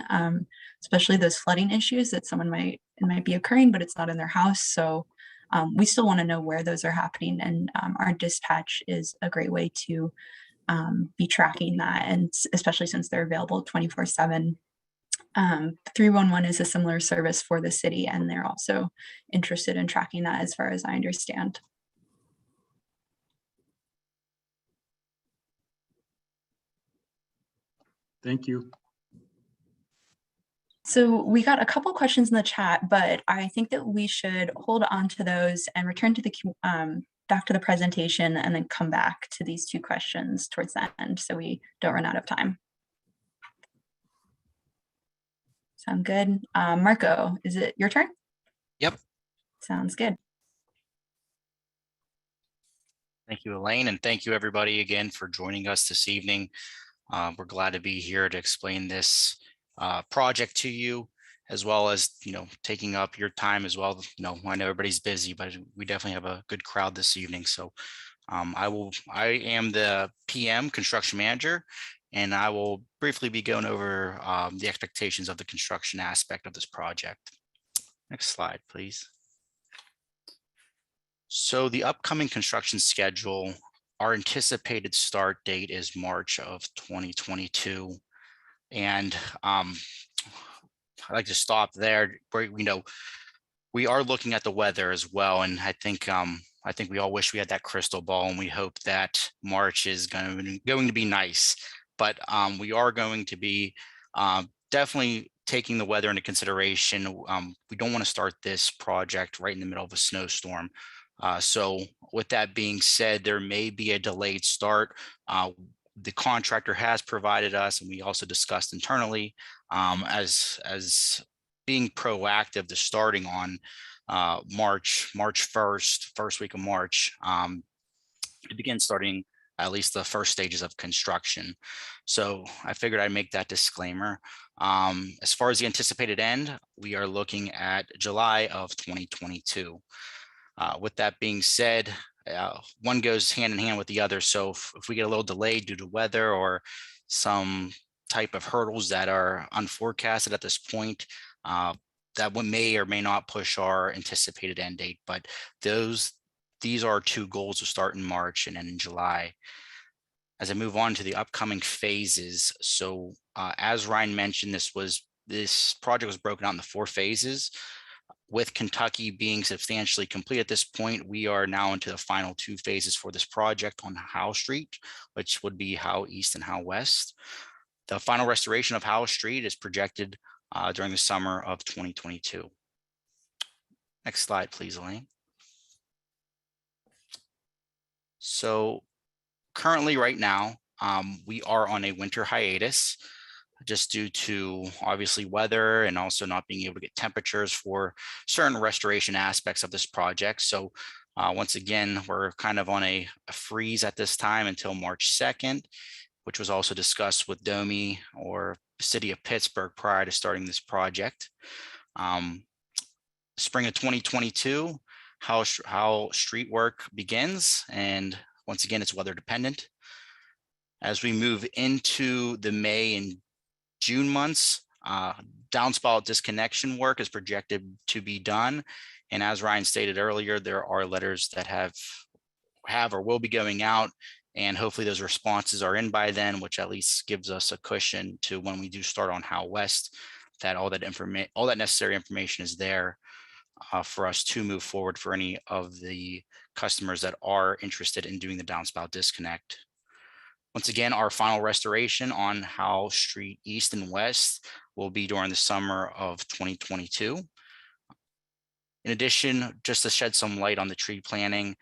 especially those flooding issues that it might be occurring, but it's not in their house. So we still want to know where those are happening, and our dispatch is a great way to be tracking that, and especially since they're available 24/7. 311 is a similar service for the city, and they're also interested in tracking that as far as I understand. Thank you. So we got a couple questions in the chat, but I think that we should hold on to those and return to the back to the presentation and then come back to these 2 questions towards the end so we don't run out of time. Sound good? Marco, is it your turn? Yep. Sounds good. Thank you, Elaine, and thank you everybody again for joining us this evening. We're glad to be here to explain this project to you, as well as, you know, taking up your time as well. You know, I know everybody's busy, but we definitely have a good crowd this evening. So I am the PM construction manager, and I will briefly be going over the expectations of the construction aspect of this project. Next slide, please. So the upcoming construction schedule, our anticipated start date is March of 2022. And I'd like to stop there. We are looking at the weather as well. And I think we all wish we had that crystal ball, and we hope that March is going to be nice. But we are going to be definitely taking the weather into consideration. We don't want to start this project right in the middle of a snowstorm. So with that being said, there may be a delayed start. The contractor has provided us, and we also discussed internally as being proactive to starting on March 1st, first week of March, to begin starting at least the first stages of construction. So I figured I'd make that disclaimer. As far as the anticipated end, we are looking at July of 2022. With that being said, one goes hand in hand with the other. So if we get a little delayed due to weather or some type of hurdles that are unforecasted at this point, that one may or may not push our anticipated end date. But these are two goals to start in March and then in July. As I move on to the upcoming phases, so as Ryan mentioned, this project was broken out into 4 phases. With Kentucky being substantially complete at this point, we are now into the final 2 phases for this project on Powell Street, which would be Powell East and Powell West. The final restoration of Powell Street is projected during the summer of 2022. Next slide, please, Elaine. So currently right now, we are on a winter hiatus just due to obviously weather and also not being able to get temperatures for certain restoration aspects of this project. So once again, we're kind of on a freeze at this time until March 2nd, which was also discussed with DOMI or City of Pittsburgh prior to starting this project. Spring of 2022, how street work begins, and once again, it's weather dependent. As we move into the May and June months, downspout disconnection work is projected to be done. And as Ryan stated earlier, there are letters that have or will be going out, and hopefully those responses are in by then, which at least gives us a cushion to when we do start on Powell West, that all that necessary information is there for us to move forward for any of the customers that are interested in doing the downspout disconnect. Once again, our final restoration on Powell Street East and West will be during the summer of 2022. In addition, just to shed some light on the tree planting,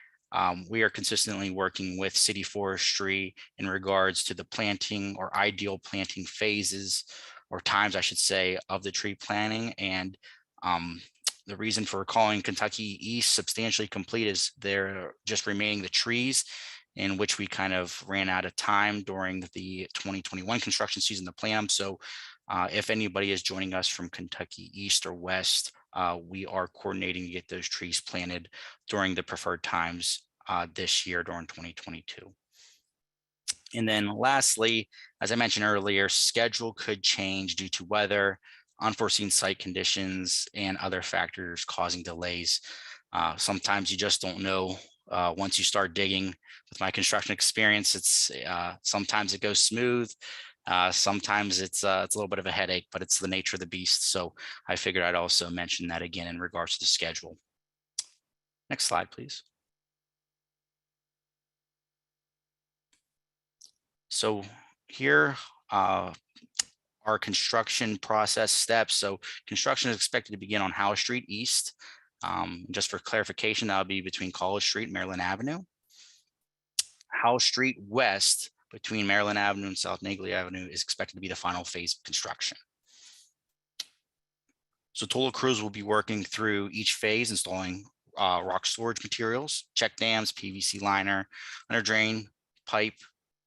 we are consistently working with City Forestry in regards to the planting or ideal planting phases or times, I should say, of the tree planting. And the reason for calling Kentucky East substantially complete is they're just remaining the trees, in which we kind of ran out of time during the 2021 construction season to plant them. So if anybody is joining us from Kentucky East or West, we are coordinating to get those trees planted during the preferred times this year during 2022. And then lastly, as I mentioned earlier, schedule could change due to weather, unforeseen site conditions, and other factors causing delays. Sometimes you just don't know. Once you start digging, with my construction experience, it's sometimes it goes smooth. Sometimes it's a little bit of a headache, but it's the nature of the beast. So I figured I'd also mention that again in regards to the schedule. Next slide, please. So here our construction process steps. So construction is expected to begin on Powell Street East. Just for clarification, that'll be between College Street and Maryland Avenue. Powell Street West between Maryland Avenue and South Nagley Avenue is expected to be the final phase of construction. So total crews will be working through each phase, installing rock storage materials, check dams, PVC liner, under drain, pipe,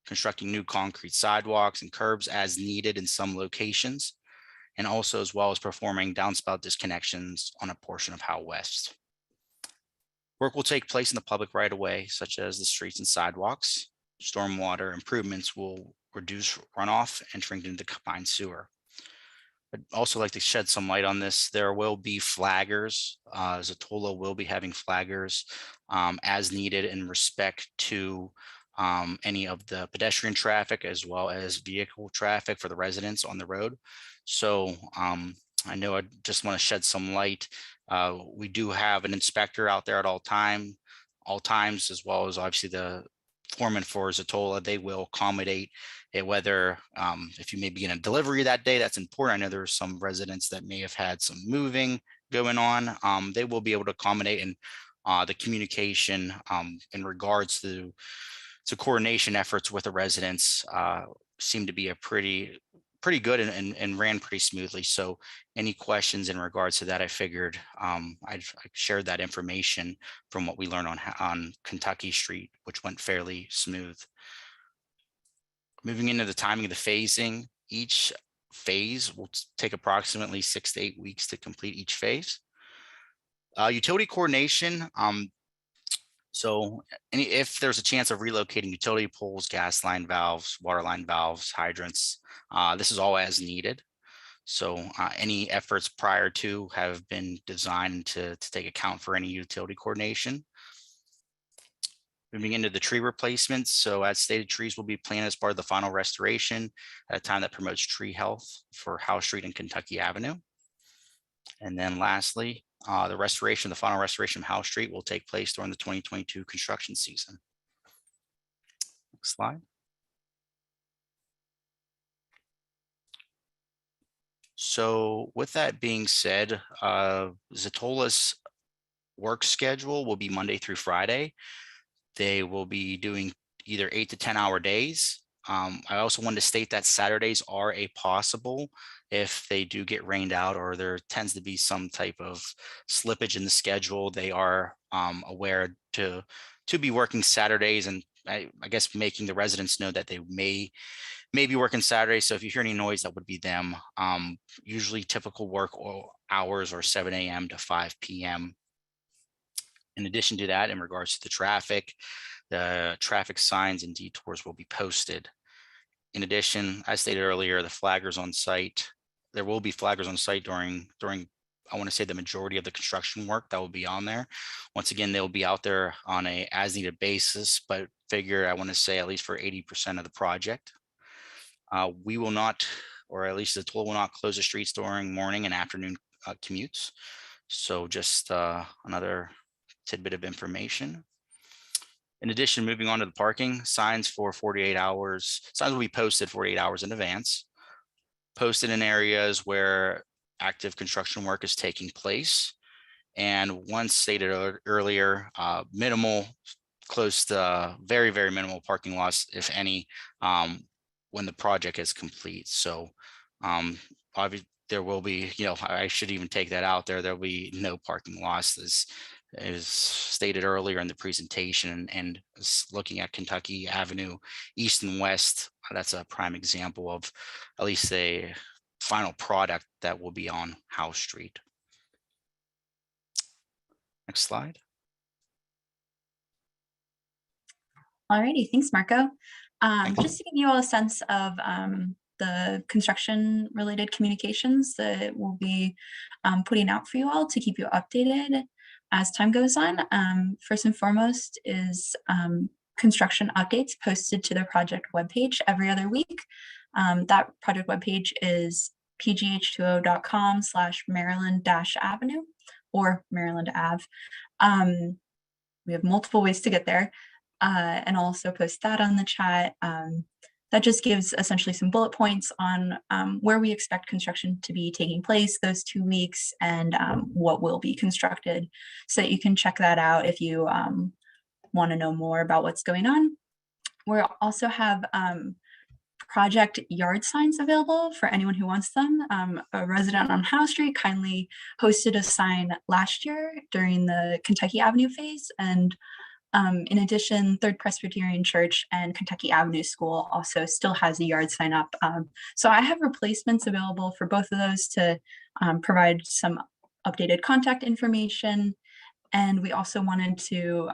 constructing new concrete sidewalks and curbs as needed in some locations, and also as well as performing downspout disconnections on a portion of Powell West. Work will take place in the public right of way, such as the streets and sidewalks. Stormwater improvements will reduce runoff entering into the combined sewer. I'd also like to shed some light on this. There will be flaggers. Zatola will be having flaggers as needed in respect to any of the pedestrian traffic as well as vehicle traffic for the residents on the road. So I know I just want to shed some light. We do have an inspector out there at all times, as well as obviously the foreman for Zatola. They will accommodate it, whether if you may be in a delivery that day, that's important. I know there's some residents that may have had some moving going on. They will be able to accommodate, and the communication in regards to coordination efforts with the residents seem to be a pretty pretty good and ran pretty smoothly. So any questions in regards to that, I figured I shared that information from what we learned on Kentucky Street, which went fairly smooth. Moving into the timing of the phasing, each phase will take approximately 6 to 8 weeks to complete each phase. Utility coordination. So if there's a chance of relocating utility poles, gas line valves, water line valves, hydrants, this is all as needed. So any efforts prior to have been designed to take account for any utility coordination. Moving into the tree replacements. So as stated, trees will be planted as part of the final restoration at a time that promotes tree health for House Street and Kentucky Avenue. And then lastly, the final restoration of House Street will take place during the 2022 construction season. Next slide. So with that being said, Zatola's work schedule will be Monday through Friday. They will be doing either 8 to 10 hour days. I also wanted to state that Saturdays are a possible if they do get rained out or there tends to be some type of slippage in the schedule. They are aware to be working Saturdays, and I guess making the residents know that they may be working Saturdays. So if you hear any noise, that would be them. Usually typical work hours are 7 a.m. to 5 p.m. In addition to that, in regards to the traffic signs and detours will be posted. In addition, as stated earlier, the flaggers on site, there will be flaggers on site during I want to say the majority of the construction work that will be on there. Once again, they'll be out there on a as needed basis, but figure I want to say at least for 80% of the project. We will not, or at least the toll will not close the streets during morning and afternoon commutes. So just another tidbit of information. In addition, moving on to the parking, signs for 48 hours. Signs will be posted 48 hours in advance, posted in areas where active construction work is taking place. And once stated earlier, minimal, close to very, very minimal parking loss, if any, when the project is complete. So obviously there will be, I should even take that out there. There'll be no parking losses. As stated earlier in the presentation, and looking at Kentucky Avenue East and West, that's a prime example of at least a final product that will be on House Street. Next slide. Alrighty, thanks, Marco. Just to give you all a sense of the construction related communications that we'll be putting out for you all to keep you updated as time goes on. First and foremost is construction updates posted to the project webpage every other week. That project webpage is pgh2o.com/Maryland-Avenue or Maryland Ave. We have multiple ways to get there, and I'll also post that on the chat. That just gives essentially some bullet points on where we expect construction to be taking place those 2 weeks and what will be constructed, so that you can check that out if you want to know more about what's going on. We also have project yard signs available for anyone who wants them. A resident on House Street kindly hosted a sign last year during the Kentucky Avenue phase, and in addition, Third Presbyterian Church and Kentucky Avenue School also still has a yard sign up. So I have replacements available for both of those to provide some updated contact information. And we also wanted to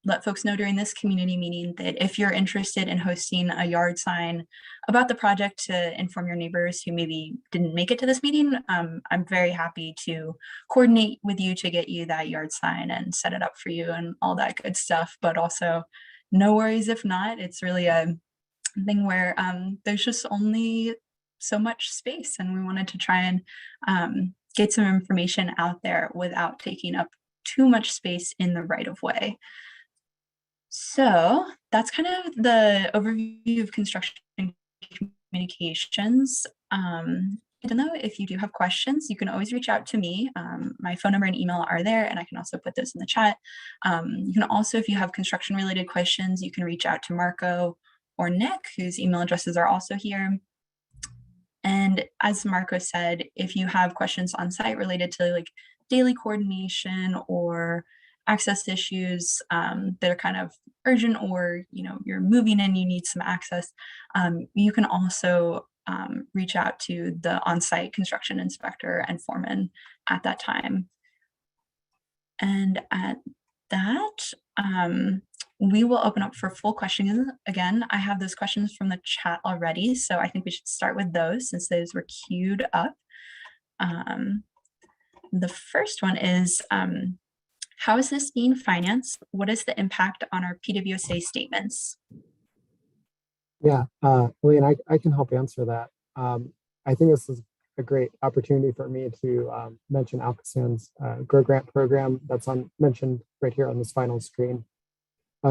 let folks know during this community meeting that if you're interested in hosting a yard sign about the project to inform your neighbors who maybe didn't make it to this meeting, I'm very happy to coordinate with you to get you that yard sign and set it up for you and all that good stuff. But also no worries if not. It's really a thing where there's just only so much space, and we wanted to try and get some information out there without taking up too much space in the right of way. So that's kind of the overview of construction communications. I don't know, if you do have questions, you can always reach out to me. My phone number and email are there, and I can also put those in the chat. You can also, if you have construction related questions, you can reach out to Marco or Nick, whose email addresses are also here. And as Marco said, if you have questions on site related to like daily coordination or access issues that are kind of urgent, or you're moving and you need some access, you can also reach out to the on-site construction inspector and foreman at that time. And at that, we will open up for full questions. Again, I have those questions from the chat already, so I think we should start with those since those were queued up. The first one is, how is this being financed? What is the impact on our PWSA statements? Yeah, Elaine, I can help answer that. I think this is a great opportunity for me to mention Alcosan's Grow Grant program that's mentioned right here on this final screen.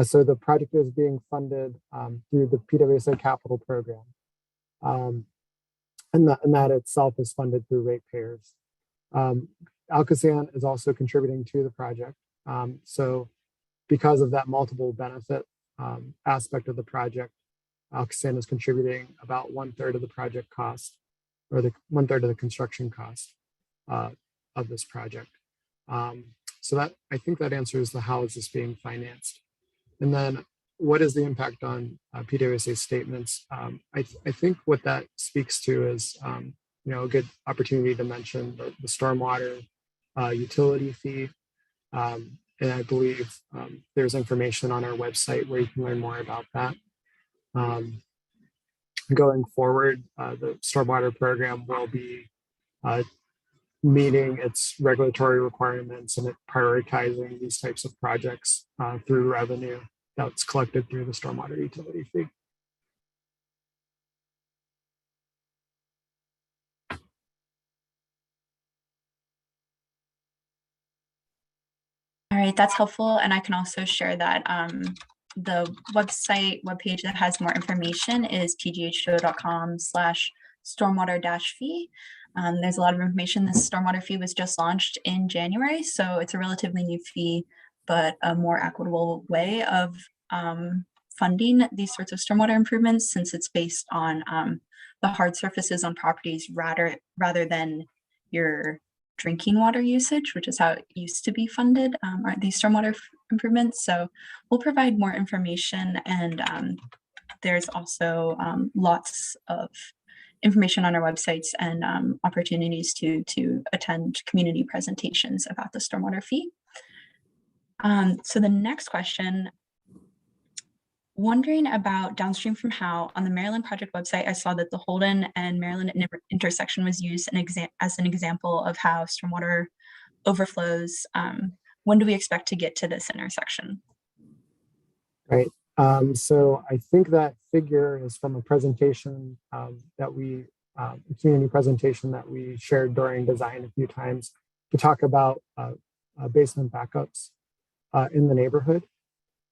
So the project is being funded through the PWSA capital program. And that itself is funded through ratepayers. Alcosan is also contributing to the project. So because of that multiple benefit aspect of the project, Alcosan is contributing about 1/3 of the project cost, or the 1/3 of the construction cost of this project. So that, I think that answers the how is this being financed. And then what is the impact on PWSA statements? I think what that speaks to is a good opportunity to mention the stormwater utility fee. And I believe there's information on our website where you can learn more about that. Going forward, the stormwater program will be meeting its regulatory requirements and prioritizing these types of projects through revenue that's collected through the stormwater utility fee. All right, that's helpful. And I can also share that the webpage that has more information is pghco.com/stormwater-fee. There's a lot of information. This stormwater fee was just launched in January, so it's a relatively new fee, but a more equitable way of funding these sorts of stormwater improvements, since it's based on the hard surfaces on properties rather than your drinking water usage, which is how it used to be funded, are these stormwater improvements. So we'll provide more information, and there's also lots of information on our websites and opportunities to attend community presentations about the stormwater fee. So the next question, wondering about downstream from Howe, on the Maryland project website, I saw that the Holden and Maryland intersection was used as an example of how stormwater overflows. When do we expect to get to this intersection? Right. So I think that figure is from a presentation that we, a community presentation that we shared during design a few times to talk about basement backups in the neighborhood.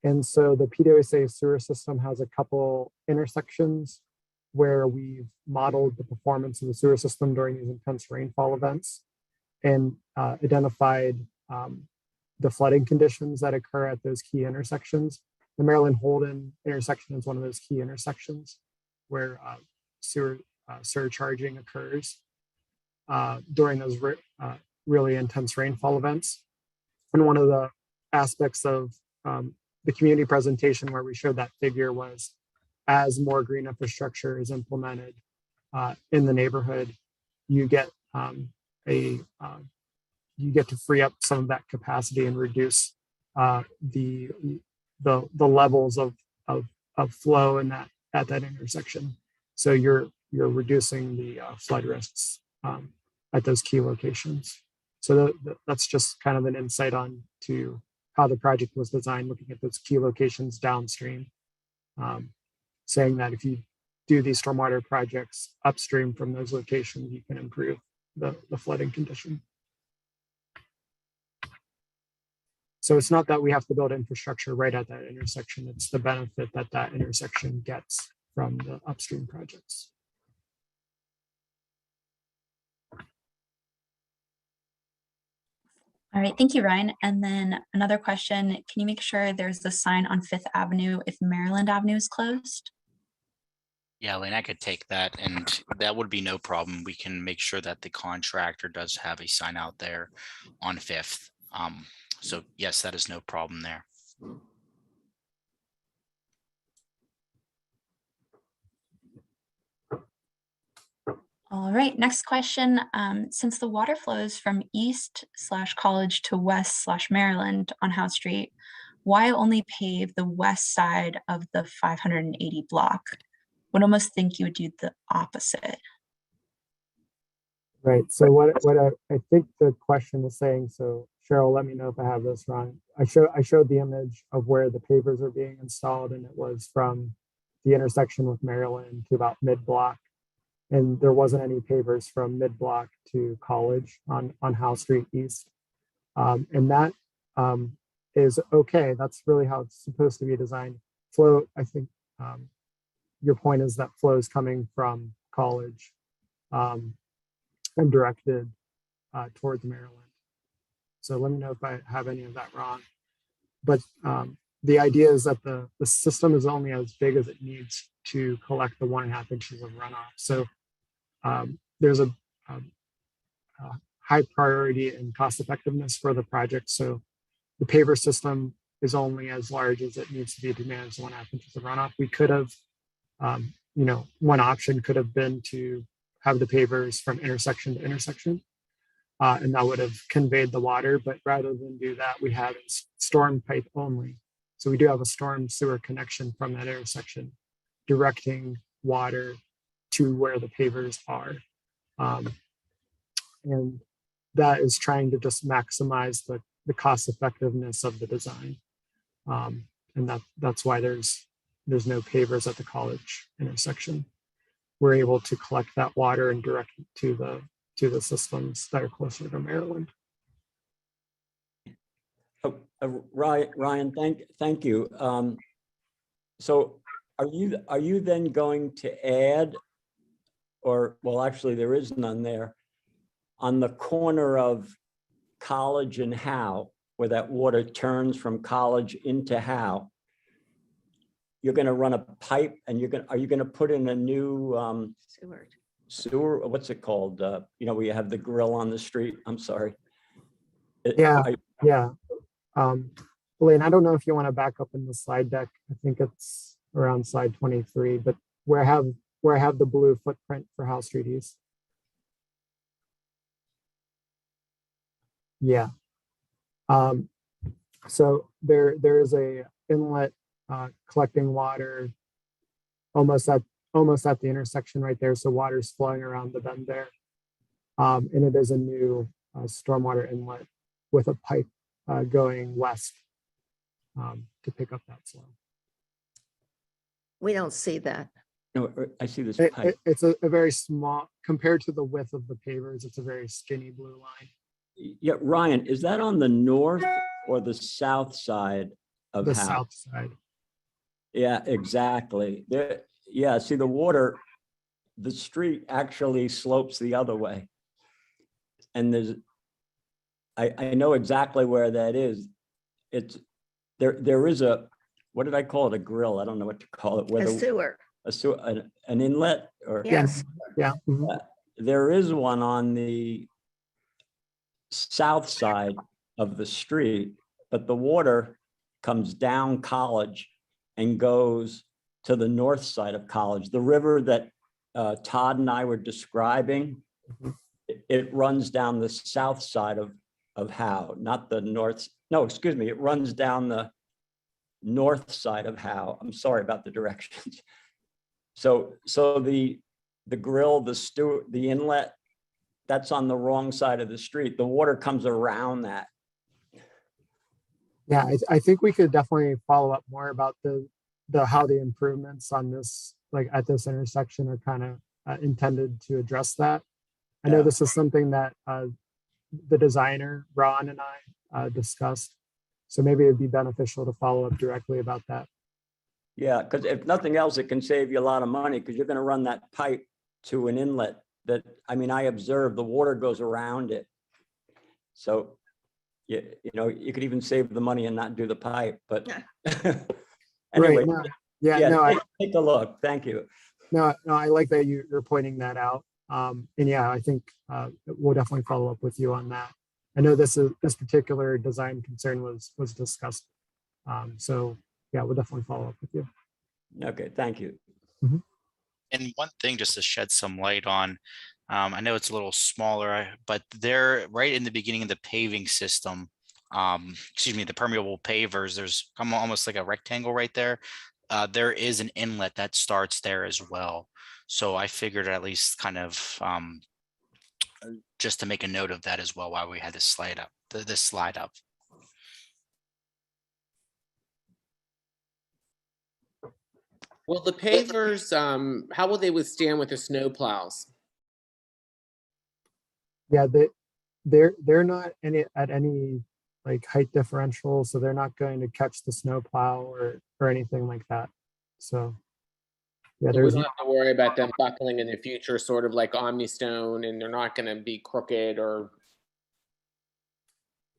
And so the PWSA sewer system has a couple intersections where we've modeled the performance of the sewer system during these intense rainfall events and identified the flooding conditions that occur at those key intersections. The Maryland Holden intersection is one of those key intersections where sewer surcharging occurs during those really intense rainfall events. And one of the aspects of the community presentation where we showed that figure was, as more green infrastructure is implemented in the neighborhood, you get to free up some of that capacity and reduce the levels of flow in that at that intersection. So you're reducing the flood risks at those key locations. So that's just kind of an insight on to how the project was designed, looking at those key locations downstream, saying that if you do these stormwater projects upstream from those locations, you can improve the flooding condition. So it's not that we have to build infrastructure right at that intersection, it's the benefit that that intersection gets from the upstream projects. All right, thank you, Ryan. And then another question, can you make sure there's a sign on 5th Avenue if Maryland Avenue is closed? Yeah, Elaine, I could take that, and that would be no problem. We can make sure that the contractor does have a sign out there on 5th. So yes, that is no problem there. All right, next question. Since the water flows from east/College to west/Maryland on Howe Street, why only pave the west side of the 580 block? Would almost think you would do the opposite. Right. So what I think the question is saying, so Cheryl, let me know if I have this wrong. I showed the image of where the pavers are being installed, and it was from the intersection with Maryland to about mid-block. And there wasn't any pavers from mid-block to College on Howe Street East. And that is okay. That's really how it's supposed to be designed. Flow, I think your point is that flow is coming from College and directed towards Maryland. So let me know if I have any of that wrong. But the idea is that the system is only as big as it needs to collect the 1.5 inches of runoff. So there's a high priority and cost effectiveness for the project. So the paver system is only as large as it needs to be to manage the 1.5 inches of runoff. We could have, one option could have been to have the pavers from intersection to intersection, and that would have conveyed the water. But rather than do that, we have storm pipe only. So we do have a storm sewer connection from that intersection, directing water to where the pavers are. And that is trying to just maximize the cost effectiveness of the design. And that's why there's no pavers at the College intersection. We're able to collect that water and direct it to the systems that are closer to Maryland. Ryan, thank you. So are you then going to add, or well, actually there is none there, on the corner of College and Howe, where that water turns from College into Howe? You're going to run a pipe, and are you going to put in a new sewer? What's it called? Where you have the grill on the street. I'm sorry. Yeah. Elaine, I don't know if you want to back up in the slide deck. I think it's around slide 23, but where I have the blue footprint for Howe Street East. Yeah. So there is a inlet collecting water almost at the intersection right there. So water's flowing around the bend there. And it is a new stormwater inlet with a pipe going west to pick up that flow. We don't see that. No, I see this pipe. It's a very small, compared to the width of the pavers, it's a very skinny blue line. Yeah, Ryan, is that on the north or the south side of The Howe? south side. Yeah, exactly. Yeah, see the street actually slopes the other way. And I know exactly where that is. There is what did I call it? A grill. I don't know what to call it. A sewer. An inlet or Yes. Yeah. Mm-hmm. There is one on the south side of the street, but the water comes down College and goes to the north side of College. The river that Todd and I were describing, it runs down the south side of Howe, not the north. No, excuse me. It runs down the north side of Howe. I'm sorry about the directions. So the grill, the inlet, that's on the wrong side of the street. The water comes around that. Yeah, I think we could definitely follow up more about how the improvements on this, like at this intersection, are kind of intended to address that. I know this is something that the designer, Ron, and I discussed. So maybe it'd be beneficial to follow up directly about that. Yeah, because if nothing else, it can save you a lot of money because you're going to run that pipe to an inlet that, I observed the water goes around it. So, you could even save the money and not do the pipe, but anyway, Right, no. Yeah, no, take a look. Thank you. No, I like that you're pointing that out. And yeah, I think we'll definitely follow up with you on that. I know this particular design concern was discussed. So yeah, we'll definitely follow up with you. Okay, thank you. And one thing just to shed some light on, I know it's a little smaller, but they're right in the beginning of the paving system. Excuse me, the permeable pavers, there's almost like a rectangle right there. There is an inlet that starts there as well. So I figured at least kind of just to make a note of that as well, while we had this slide up, this slide up. Well, the pavers, how will they withstand with the snow plows? Yeah, they're not at any like height differential, so they're not going to catch the snow plow or anything like that. So yeah, So we there's don't have to worry about them buckling in the future, sort of like Omnistone, and they're not going to be crooked or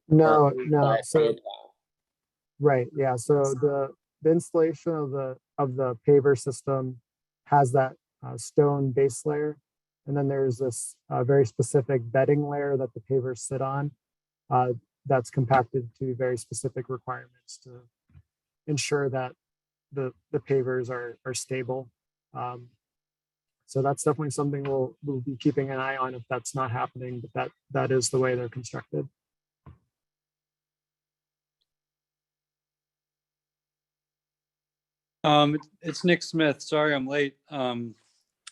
no. by a So snowplow. right, yeah. So the installation of the paver system has that stone base layer, and then there's this very specific bedding layer that the pavers sit on. That's compacted to very specific requirements to ensure that the pavers are stable. So that's definitely something we'll be keeping an eye on if that's not happening, but that is the way they're constructed. It's Nick Smith. Sorry, I'm late.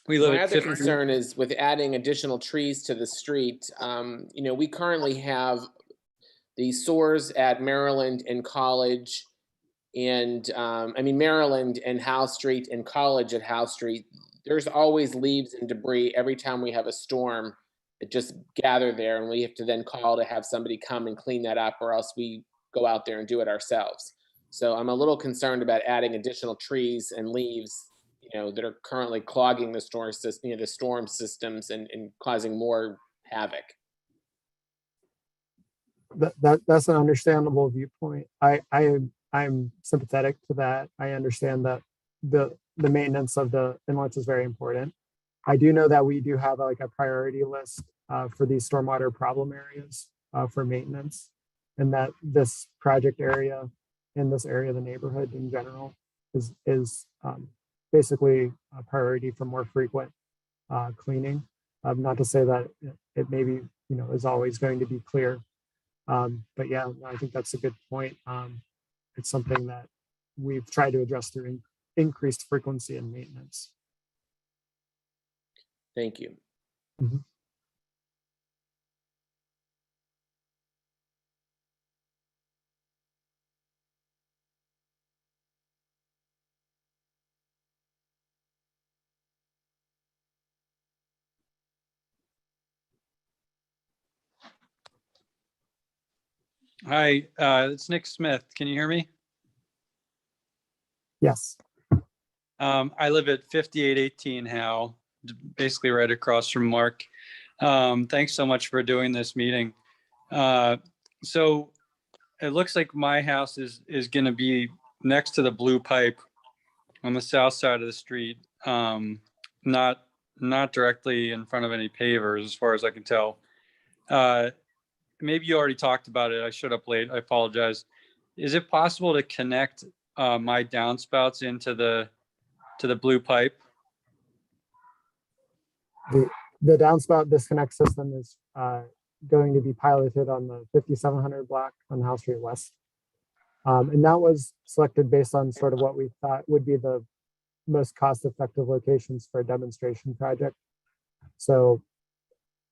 We live My at other 50. concern is with adding additional trees to the street. We currently have the SOARs at Maryland and College, and Maryland and Howe Street and College at Howe Street. There's always leaves and debris every time we have a storm that just gather there, and we have to then call to have somebody come and clean that up, or else we go out there and do it ourselves. So I'm a little concerned about adding additional trees and leaves, that are currently clogging the storm system, the storm systems, and causing more havoc. That's an understandable viewpoint. I'm sympathetic to that. I understand that the maintenance of the inlets is very important. I do know that we do have like a priority list for these stormwater problem areas for maintenance, and that this project area in this area of the neighborhood in general is basically a priority for more frequent cleaning. Not to say that it maybe is always going to be clear, but yeah, I think that's a good point. It's something that we've tried to address through increased frequency and maintenance. Thank you. Mhm. Hi, it's Nick Smith. Can you hear me? Yes. I live at 5818 Howe, basically right across from Mark. Thanks so much for doing this meeting. So it looks like my house is going to be next to the blue pipe on the south side of the street, not directly in front of any pavers, as far as I can tell. Maybe you already talked about it. I showed up late. I apologize. Is it possible to connect my downspouts into the blue pipe? The downspout disconnect system is going to be piloted on the 5700 block on Howe Street West. And that was selected based on sort of what we thought would be the most cost-effective locations for a demonstration project. So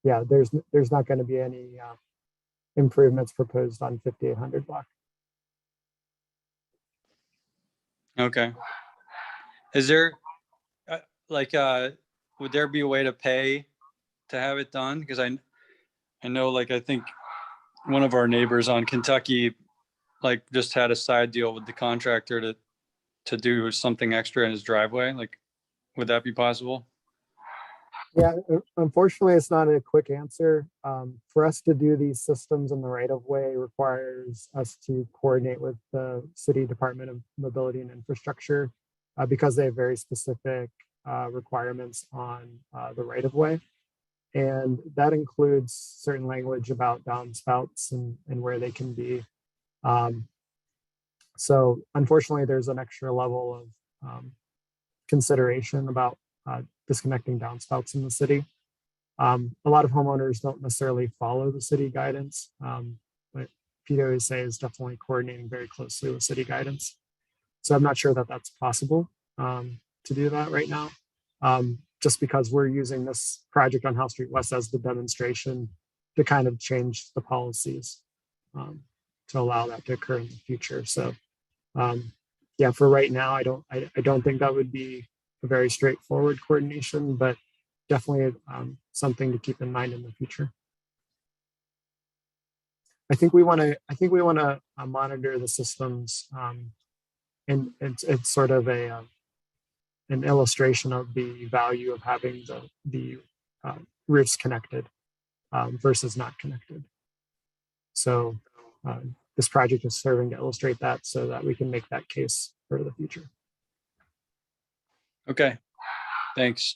yeah, there's not going to be any improvements proposed on 5800 block. Okay. Is there would there be a way to pay to have it done? Because I know, I think one of our neighbors on Kentucky, just had a side deal with the contractor to do something extra in his driveway. Would that be possible? Yeah, unfortunately, it's not a quick answer. For us to do these systems in the right of way requires us to coordinate with the City Department of Mobility and Infrastructure because they have very specific requirements on the right of way. And that includes certain language about downspouts and where they can be. So unfortunately, there's an extra level of consideration about disconnecting downspouts in the city. A lot of homeowners don't necessarily follow the city guidance, but PWSA is definitely coordinating very closely with city guidance. So I'm not sure that that's possible to do that right now, just because we're using this project on House Street West as the demonstration to kind of change the policies to allow that to occur in the future. So yeah, for right now, I don't think that would be a very straightforward coordination, but definitely something to keep in mind in the future. I think we want to monitor the systems, and it's sort of an illustration of the value of having the roofs connected versus not connected. So this project is serving to illustrate that so that we can make that case for the future. Okay, thanks.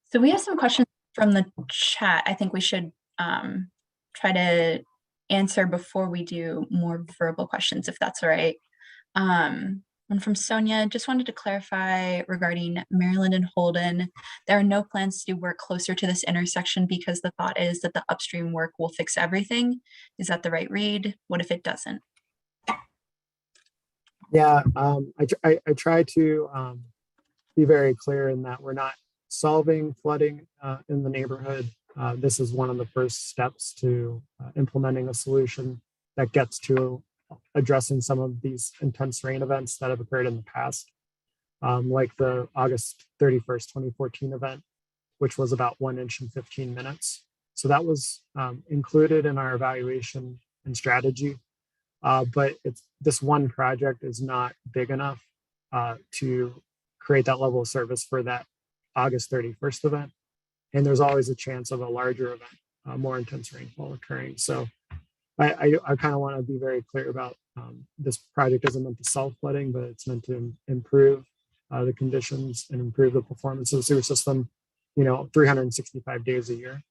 So we have some questions from the chat. I think we should try to answer before we do more verbal questions, if that's all right. And from Sonia, just wanted to clarify regarding Maryland and Holden, there are no plans to do work closer to this intersection because the thought is that the upstream work will fix everything. Is that the right read? What if it doesn't? Yeah, I try to be very clear in that we're not solving flooding in the neighborhood. This is one of the first steps to implementing a solution that gets to addressing some of these intense rain events that have occurred in the past, like the August 31st, 2014 event, which was about 1 inch in 15 minutes. So that was included in our evaluation and strategy, but this one project is not big enough to create that level of service for that August 31st event. And there's always a chance of a larger event, more intense rainfall occurring. So I kind of want to be very clear about this project isn't meant to solve flooding, but it's meant to improve the conditions and improve the performance of the sewer system, 365 days a year.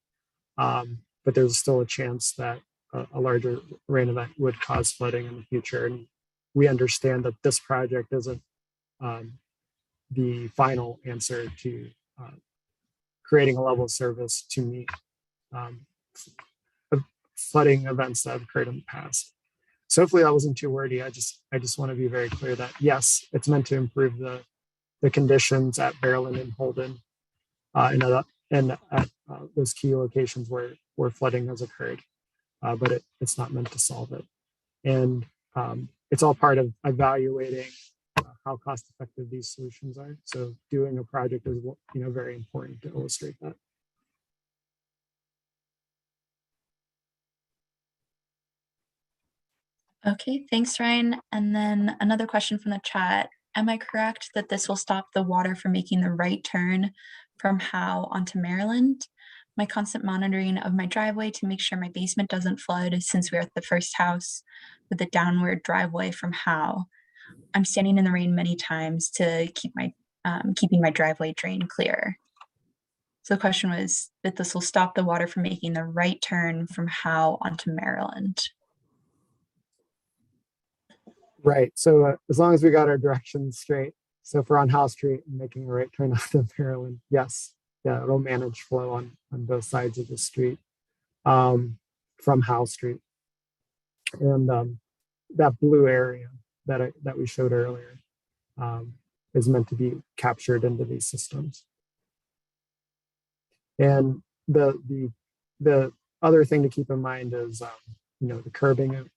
But there's still a chance that a larger rain event would cause flooding in the future. And we understand that this project isn't the final answer to creating a level of service to meet flooding events that have occurred in the past. So hopefully that wasn't too wordy. I just want to be very clear that yes, it's meant to improve the conditions at Maryland and Holden and at those key locations where flooding has occurred, but it's not meant to solve it. And it's all part of evaluating how cost effective these solutions are. So doing a project is very important to illustrate that. Okay, thanks, Ryan. And then another question from the chat. Am I correct that this will stop the water from making the right turn from Howe onto Maryland? My constant monitoring of my driveway to make sure my basement doesn't flood since we're at the first house with the downward driveway from Howe. I'm standing in the rain many times to keep keeping my driveway drain clear. So the question was that this will stop the water from making the right turn from Howe onto Maryland. Right. So as long as we got our directions straight, so if we're on House Street and making a right turn onto Maryland, yes, yeah, it'll manage flow on both sides of the street from House Street. And that blue area that we showed earlier is meant to be captured into these systems. And the other thing to keep in mind is the curbing.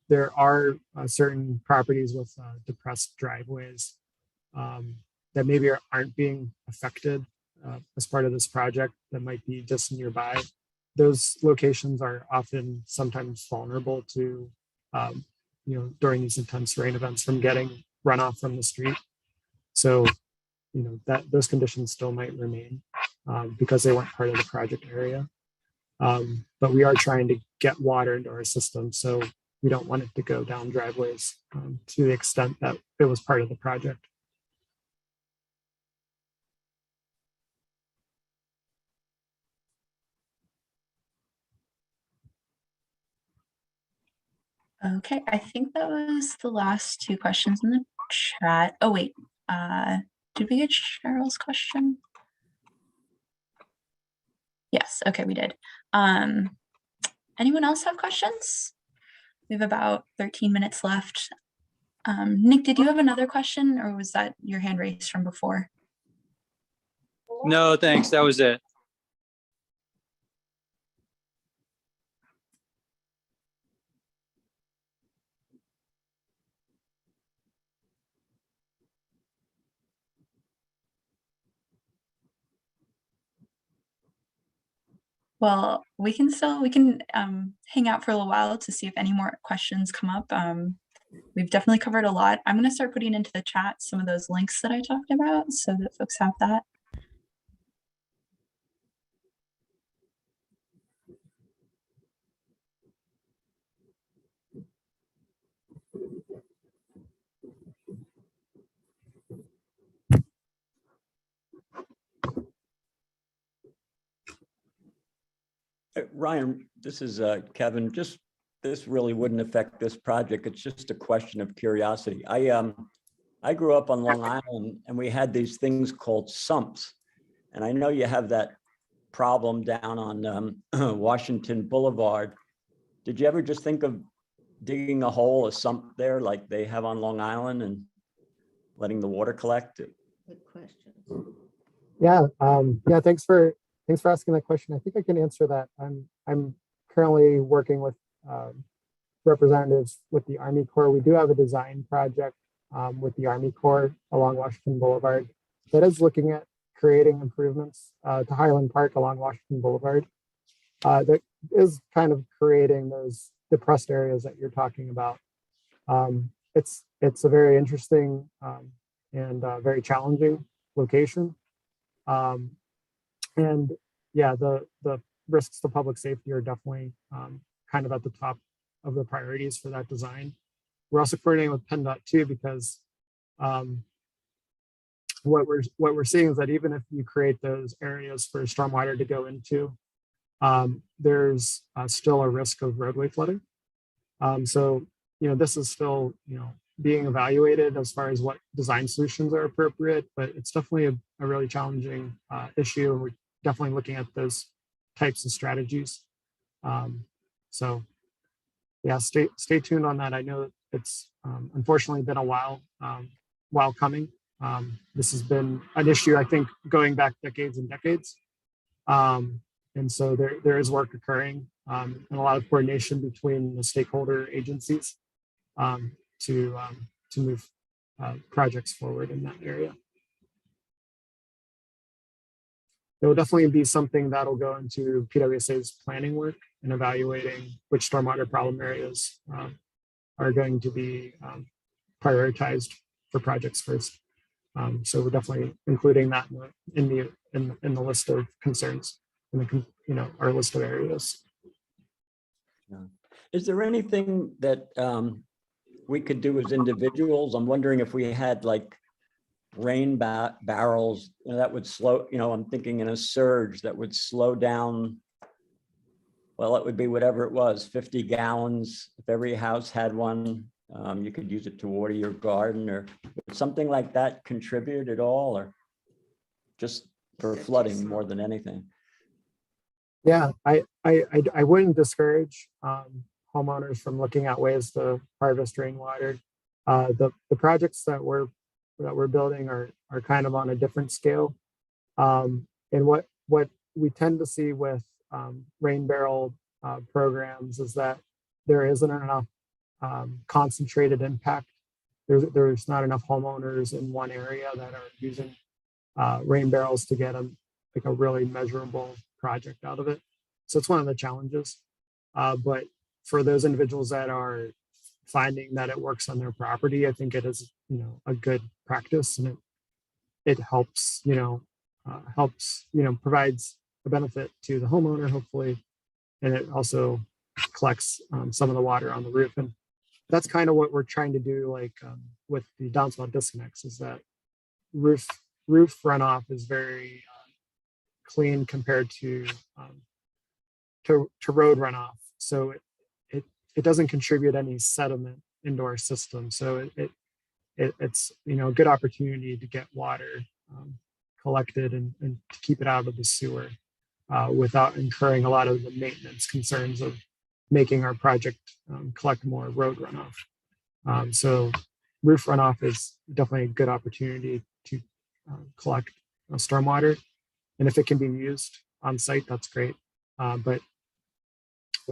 There are certain properties with depressed driveways that maybe aren't being affected as part of this project that might be just nearby. Those locations are sometimes vulnerable to, during these intense rain events from getting runoff from the street. So, those conditions still might remain because they weren't part of the project area. But we are trying to get water into our system. So, we don't want it to go down driveways to the extent that it was part of the project. Okay, I think that was the last two questions in the chat. Oh, wait, did we get Cheryl's question? Yes, okay, we did. Anyone else have questions? We have about 13 minutes left. Nick, did you have another question, or was that your hand raised from before? No, thanks. That was it. Well, we can hang out for a little while to see if any more questions come up. We've definitely covered a lot. I'm going to start putting into the chat some of those links that I talked about so that folks have that. Ryan, this is Kevin. This really wouldn't affect this project. It's just a question of curiosity. I grew up on Long Island, and we had these things called sumps. And I know you have that problem down on Washington Boulevard. Did you ever just think of digging a hole, a sump there like they have on Long Island, and letting the water collect? Good question. Yeah, yeah. Thanks for asking that question. I think I can answer that. I'm currently working with representatives with the Army Corps. We do have a design project with the Army Corps along Washington Boulevard that is looking at creating improvements to Highland Park along Washington Boulevard. That is kind of creating those depressed areas that you're talking about. It's a very interesting and very challenging location. And yeah, the risks to public safety are definitely kind of at the top of the priorities for that design. We're also coordinating with PennDOT too, because what we're seeing is that even if you create those areas for stormwater to go into, there's still a risk of roadway flooding. So, this is still, being evaluated as far as what design solutions are appropriate, but it's definitely a really challenging issue. And we're definitely looking at those types of strategies. So yeah, stay tuned on that. I know it's unfortunately been a while coming. This has been an issue, I think, going back decades and decades. And so there is work occurring and a lot of coordination between the stakeholder agencies to move projects forward in that area. It will definitely be something that'll go into PWSA's planning work and evaluating which stormwater problem areas are going to be prioritized for projects first. So we're definitely including that in the list of concerns, in the our list of areas. Yeah. Is there anything that we could do as individuals? I'm wondering if we had like rain barrels, that would slow, I'm thinking in a surge that would slow down. Well, it would be whatever it was, 50 gallons. If every house had one, you could use it to water your garden, or something like that contribute at all, or just for flooding more than anything? Yeah, I wouldn't discourage homeowners from looking at ways to harvest rainwater. The projects that we're building are kind of on a different scale. And what we tend to see with rain barrel programs is that there isn't enough concentrated impact. There's not enough homeowners in one area that are using rain barrels to get a really measurable project out of it. So it's one of the challenges. But for those individuals that are finding that it works on their property, I think it is, a good practice, and it helps, provides a benefit to the homeowner, hopefully, and it also collects some of the water on the roof. And that's kind of what we're trying to do, like with the downspout disconnects, is that roof runoff is very clean compared to road runoff. So it doesn't contribute any sediment into our system. So it's a good opportunity to get water collected and to keep it out of the sewer without incurring a lot of the maintenance concerns of making our project collect more road runoff. So roof runoff is definitely a good opportunity to collect stormwater. And if it can be used on site, that's great. But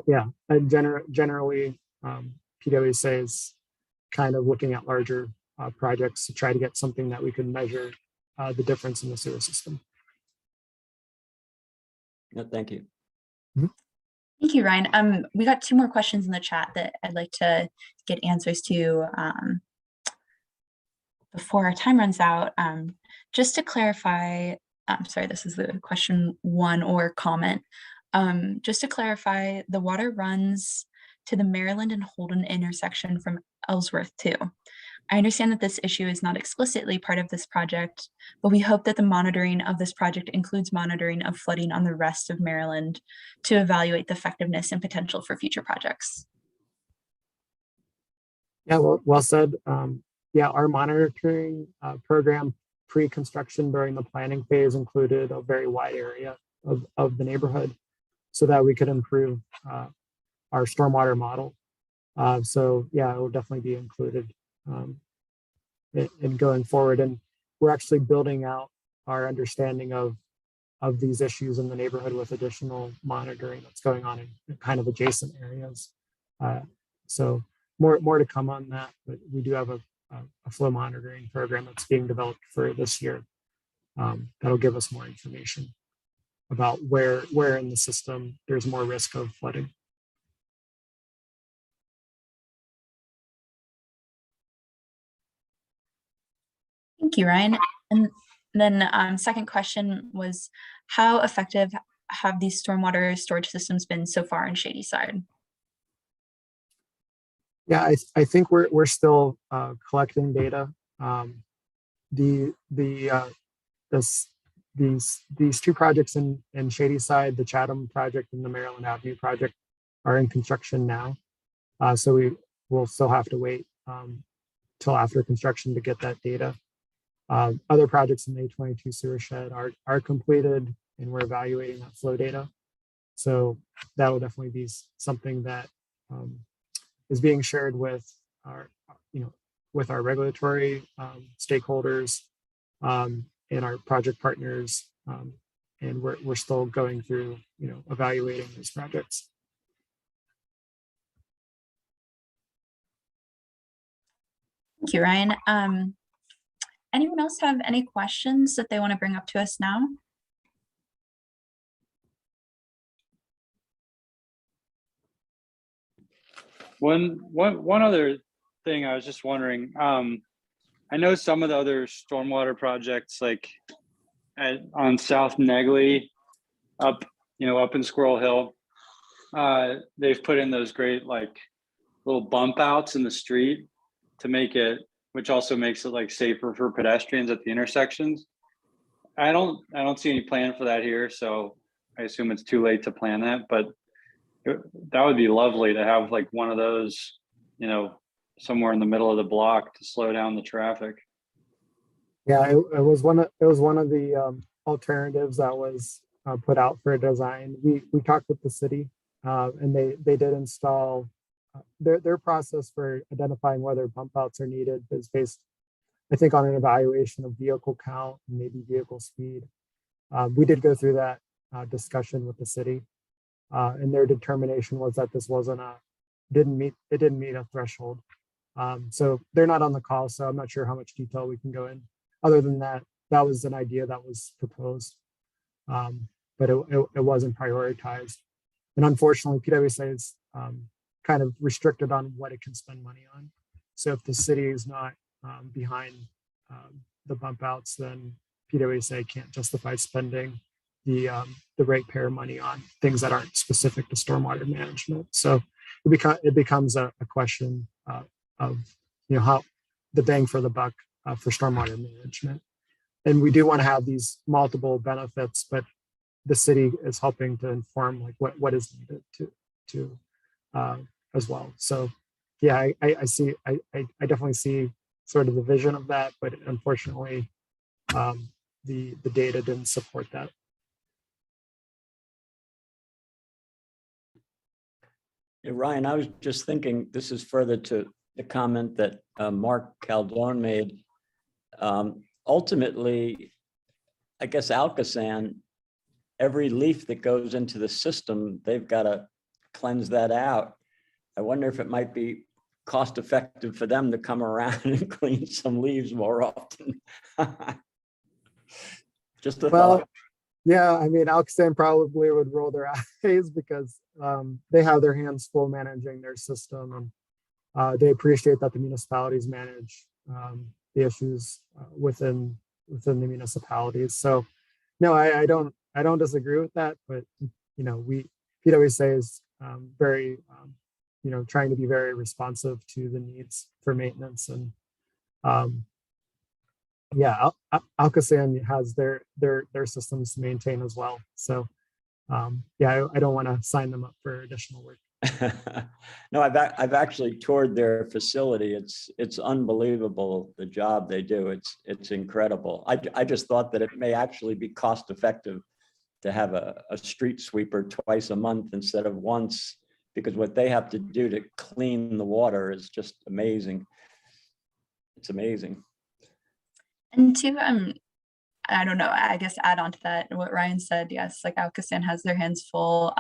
yeah, and generally, PWSA is kind of looking at larger projects to try to get something that we can measure the difference in the sewer system. No, thank you. Thank you, Ryan. We got 2 more questions in the chat that I'd like to get answers to before our time runs out. Just to clarify, I'm sorry, this is the question 1 or comment. Just to clarify, the water runs to the Maryland and Holden intersection from Ellsworth too. I understand that this issue is not explicitly part of this project, but we hope that the monitoring of this project includes monitoring of flooding on the rest of Maryland to evaluate the effectiveness and potential for future projects. Yeah, well said. Yeah, our monitoring program pre-construction during the planning phase included a very wide area of the neighborhood so that we could improve our stormwater model. So yeah, it will definitely be included in going forward. And we're actually building out our understanding of these issues in the neighborhood with additional monitoring that's going on in kind of adjacent areas. So more to come on that, but we do have a flow monitoring program that's being developed for this year. That'll give us more information about where in the system there's more risk of flooding. Thank you, Ryan. And then second question was, how effective have these stormwater storage systems been so far in Shadyside? Yeah, I think we're still collecting data. These 2 projects in Shadyside, the Chatham project and the Maryland Avenue project, are in construction now. So we will still have to wait till after construction to get that data. Other projects in the A22 sewer shed are completed, and we're evaluating that flow data. So that will definitely be something that is being shared with our, with our regulatory stakeholders and our project partners. And we're still going through, evaluating these projects. Thank you, Ryan. Anyone else have any questions that they want to bring up to us now? One other thing I was just wondering, I know some of the other stormwater projects, like on South Negley, up in Squirrel Hill, they've put in those great like little bump outs in the street to make it, which also makes it like safer for pedestrians at the intersections. I don't see any plan for that here, so I assume it's too late to plan that, but that would be lovely to have like one of those, somewhere in the middle of the block to slow down the traffic. Yeah, it was one of the alternatives that was put out for a design. We talked with the city, and they did install their process for identifying whether bump outs are needed is based, I think, on an evaluation of vehicle count and maybe vehicle speed. We did go through that discussion with the city, and their determination was that this didn't meet a threshold. So they're not on the call, so I'm not sure how much detail we can go in. Other than that, that was an idea that was proposed, but it wasn't prioritized. And unfortunately, PWSA is kind of restricted on what it can spend money on. So if the city is not behind the bump outs, then PWSA can't justify spending the ratepayer money on things that aren't specific to stormwater management. So it becomes a question of how the bang for the buck for stormwater management. And we do want to have these multiple benefits, but the city is helping to inform like what is needed to as well. So yeah, I see, I definitely see sort of the vision of that, but unfortunately, the data didn't support that. Yeah, Ryan, I was just thinking, this is further to the comment that Mark Caldone made. Ultimately, I guess Alcosan, every leaf that goes into the system, they've got to cleanse that out. I wonder if it might be cost effective for them to come around and clean some leaves more often. Just a thought. Yeah, I mean, Alcosan probably would roll their eyes because they have their hands full managing their system, and they appreciate that the municipalities manage the issues within the municipalities. So, no, I don't disagree with that, but PWSA is very trying to be very responsive to the needs for maintenance, and yeah, Alcosan has their systems to maintain as well. So yeah, I don't want to sign them up for additional work. No, I've actually toured their facility. It's unbelievable the job they do. It's incredible. I just thought that it may actually be cost effective to have a street sweeper twice a month instead of once, because what they have to do to clean the water is just amazing. It's amazing. And to I don't know, I guess add on to that what Ryan said, yes, like Alcosan has their hands full.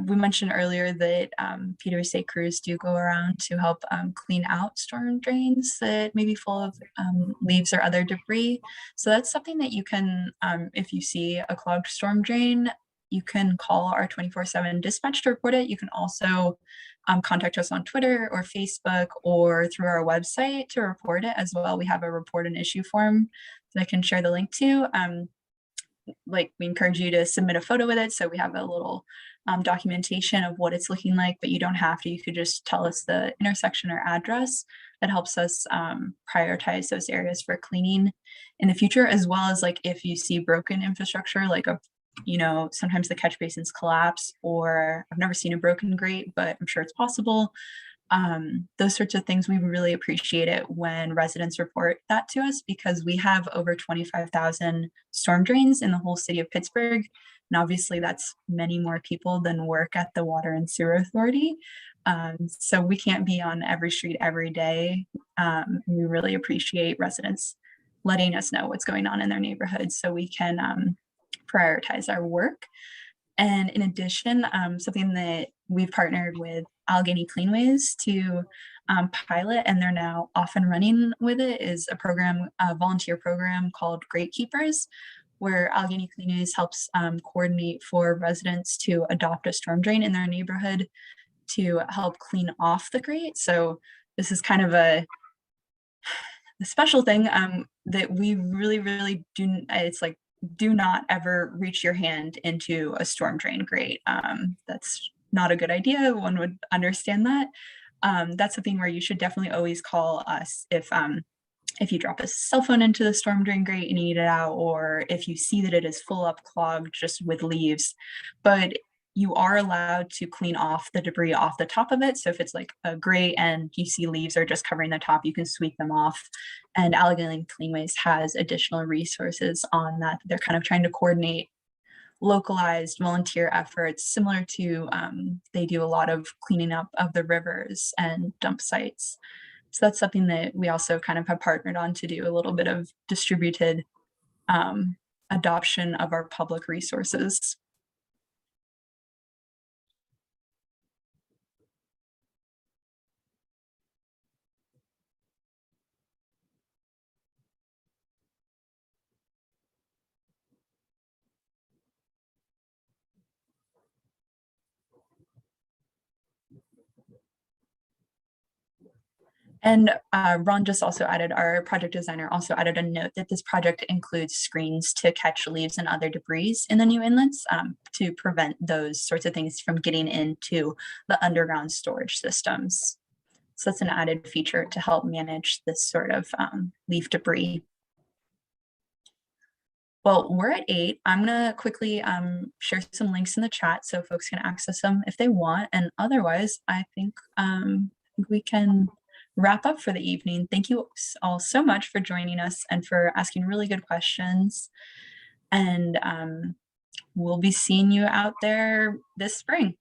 We mentioned earlier that PWSA crews do go around to help clean out storm drains that may be full of leaves or other debris. So that's something that you can, if you see a clogged storm drain, you can call our 24/7 dispatch to report it. You can also contact us on Twitter or Facebook or through our website to report it as well. We have a report and issue form that I can share the link to. Like, we encourage you to submit a photo with it. So we have a little documentation of what it's looking like, but you don't have to. You could just tell us the intersection or address. That helps us prioritize those areas for cleaning in the future, as well as like if you see broken infrastructure, like sometimes the catch basins collapse, or I've never seen a broken grate, but I'm sure it's possible. Those sorts of things, we really appreciate it when residents report that to us, because we have over 25,000 storm drains in the whole city of Pittsburgh. And obviously that's many more people than work at the Water and Sewer Authority. So we can't be on every street every day. We really appreciate residents letting us know what's going on in their neighborhoods so we can prioritize our work. And in addition, something that we've partnered with Allegheny Cleanways to pilot, and they're now off and running with it, is a volunteer program called Grate Keepers, where Allegheny Cleanways helps coordinate for residents to adopt a storm drain in their neighborhood to help clean off the grate. So this is kind of a special thing that we really do. It's like, do not ever reach your hand into a storm drain grate. That's not a good idea. One would understand that. That's something where you should definitely always call us if you drop a cell phone into the storm drain grate and you need it out, or if you see that it is full up clogged just with leaves. But you are allowed to clean off the debris off the top of it. So if it's like a grate and you see leaves are just covering the top, you can sweep them off. And Allegheny Cleanways has additional resources on that. They're kind of trying to coordinate localized volunteer efforts, similar to they do a lot of cleaning up of the rivers and dump sites. So that's something that we also kind of have partnered on to do a little bit of distributed adoption of our public resources. And Ron just also added, our project designer also added a note that this project includes screens to catch leaves and other debris in the new inlets to prevent those sorts of things from getting into the underground storage systems. So that's an added feature to help manage this sort of leaf debris. Well, we're at 8. I'm gonna quickly share some links in the chat so folks can access them if they want. And otherwise, I think we can wrap up for the evening. Thank you all so much for joining us and for asking really good questions. And we'll be seeing you out there this spring.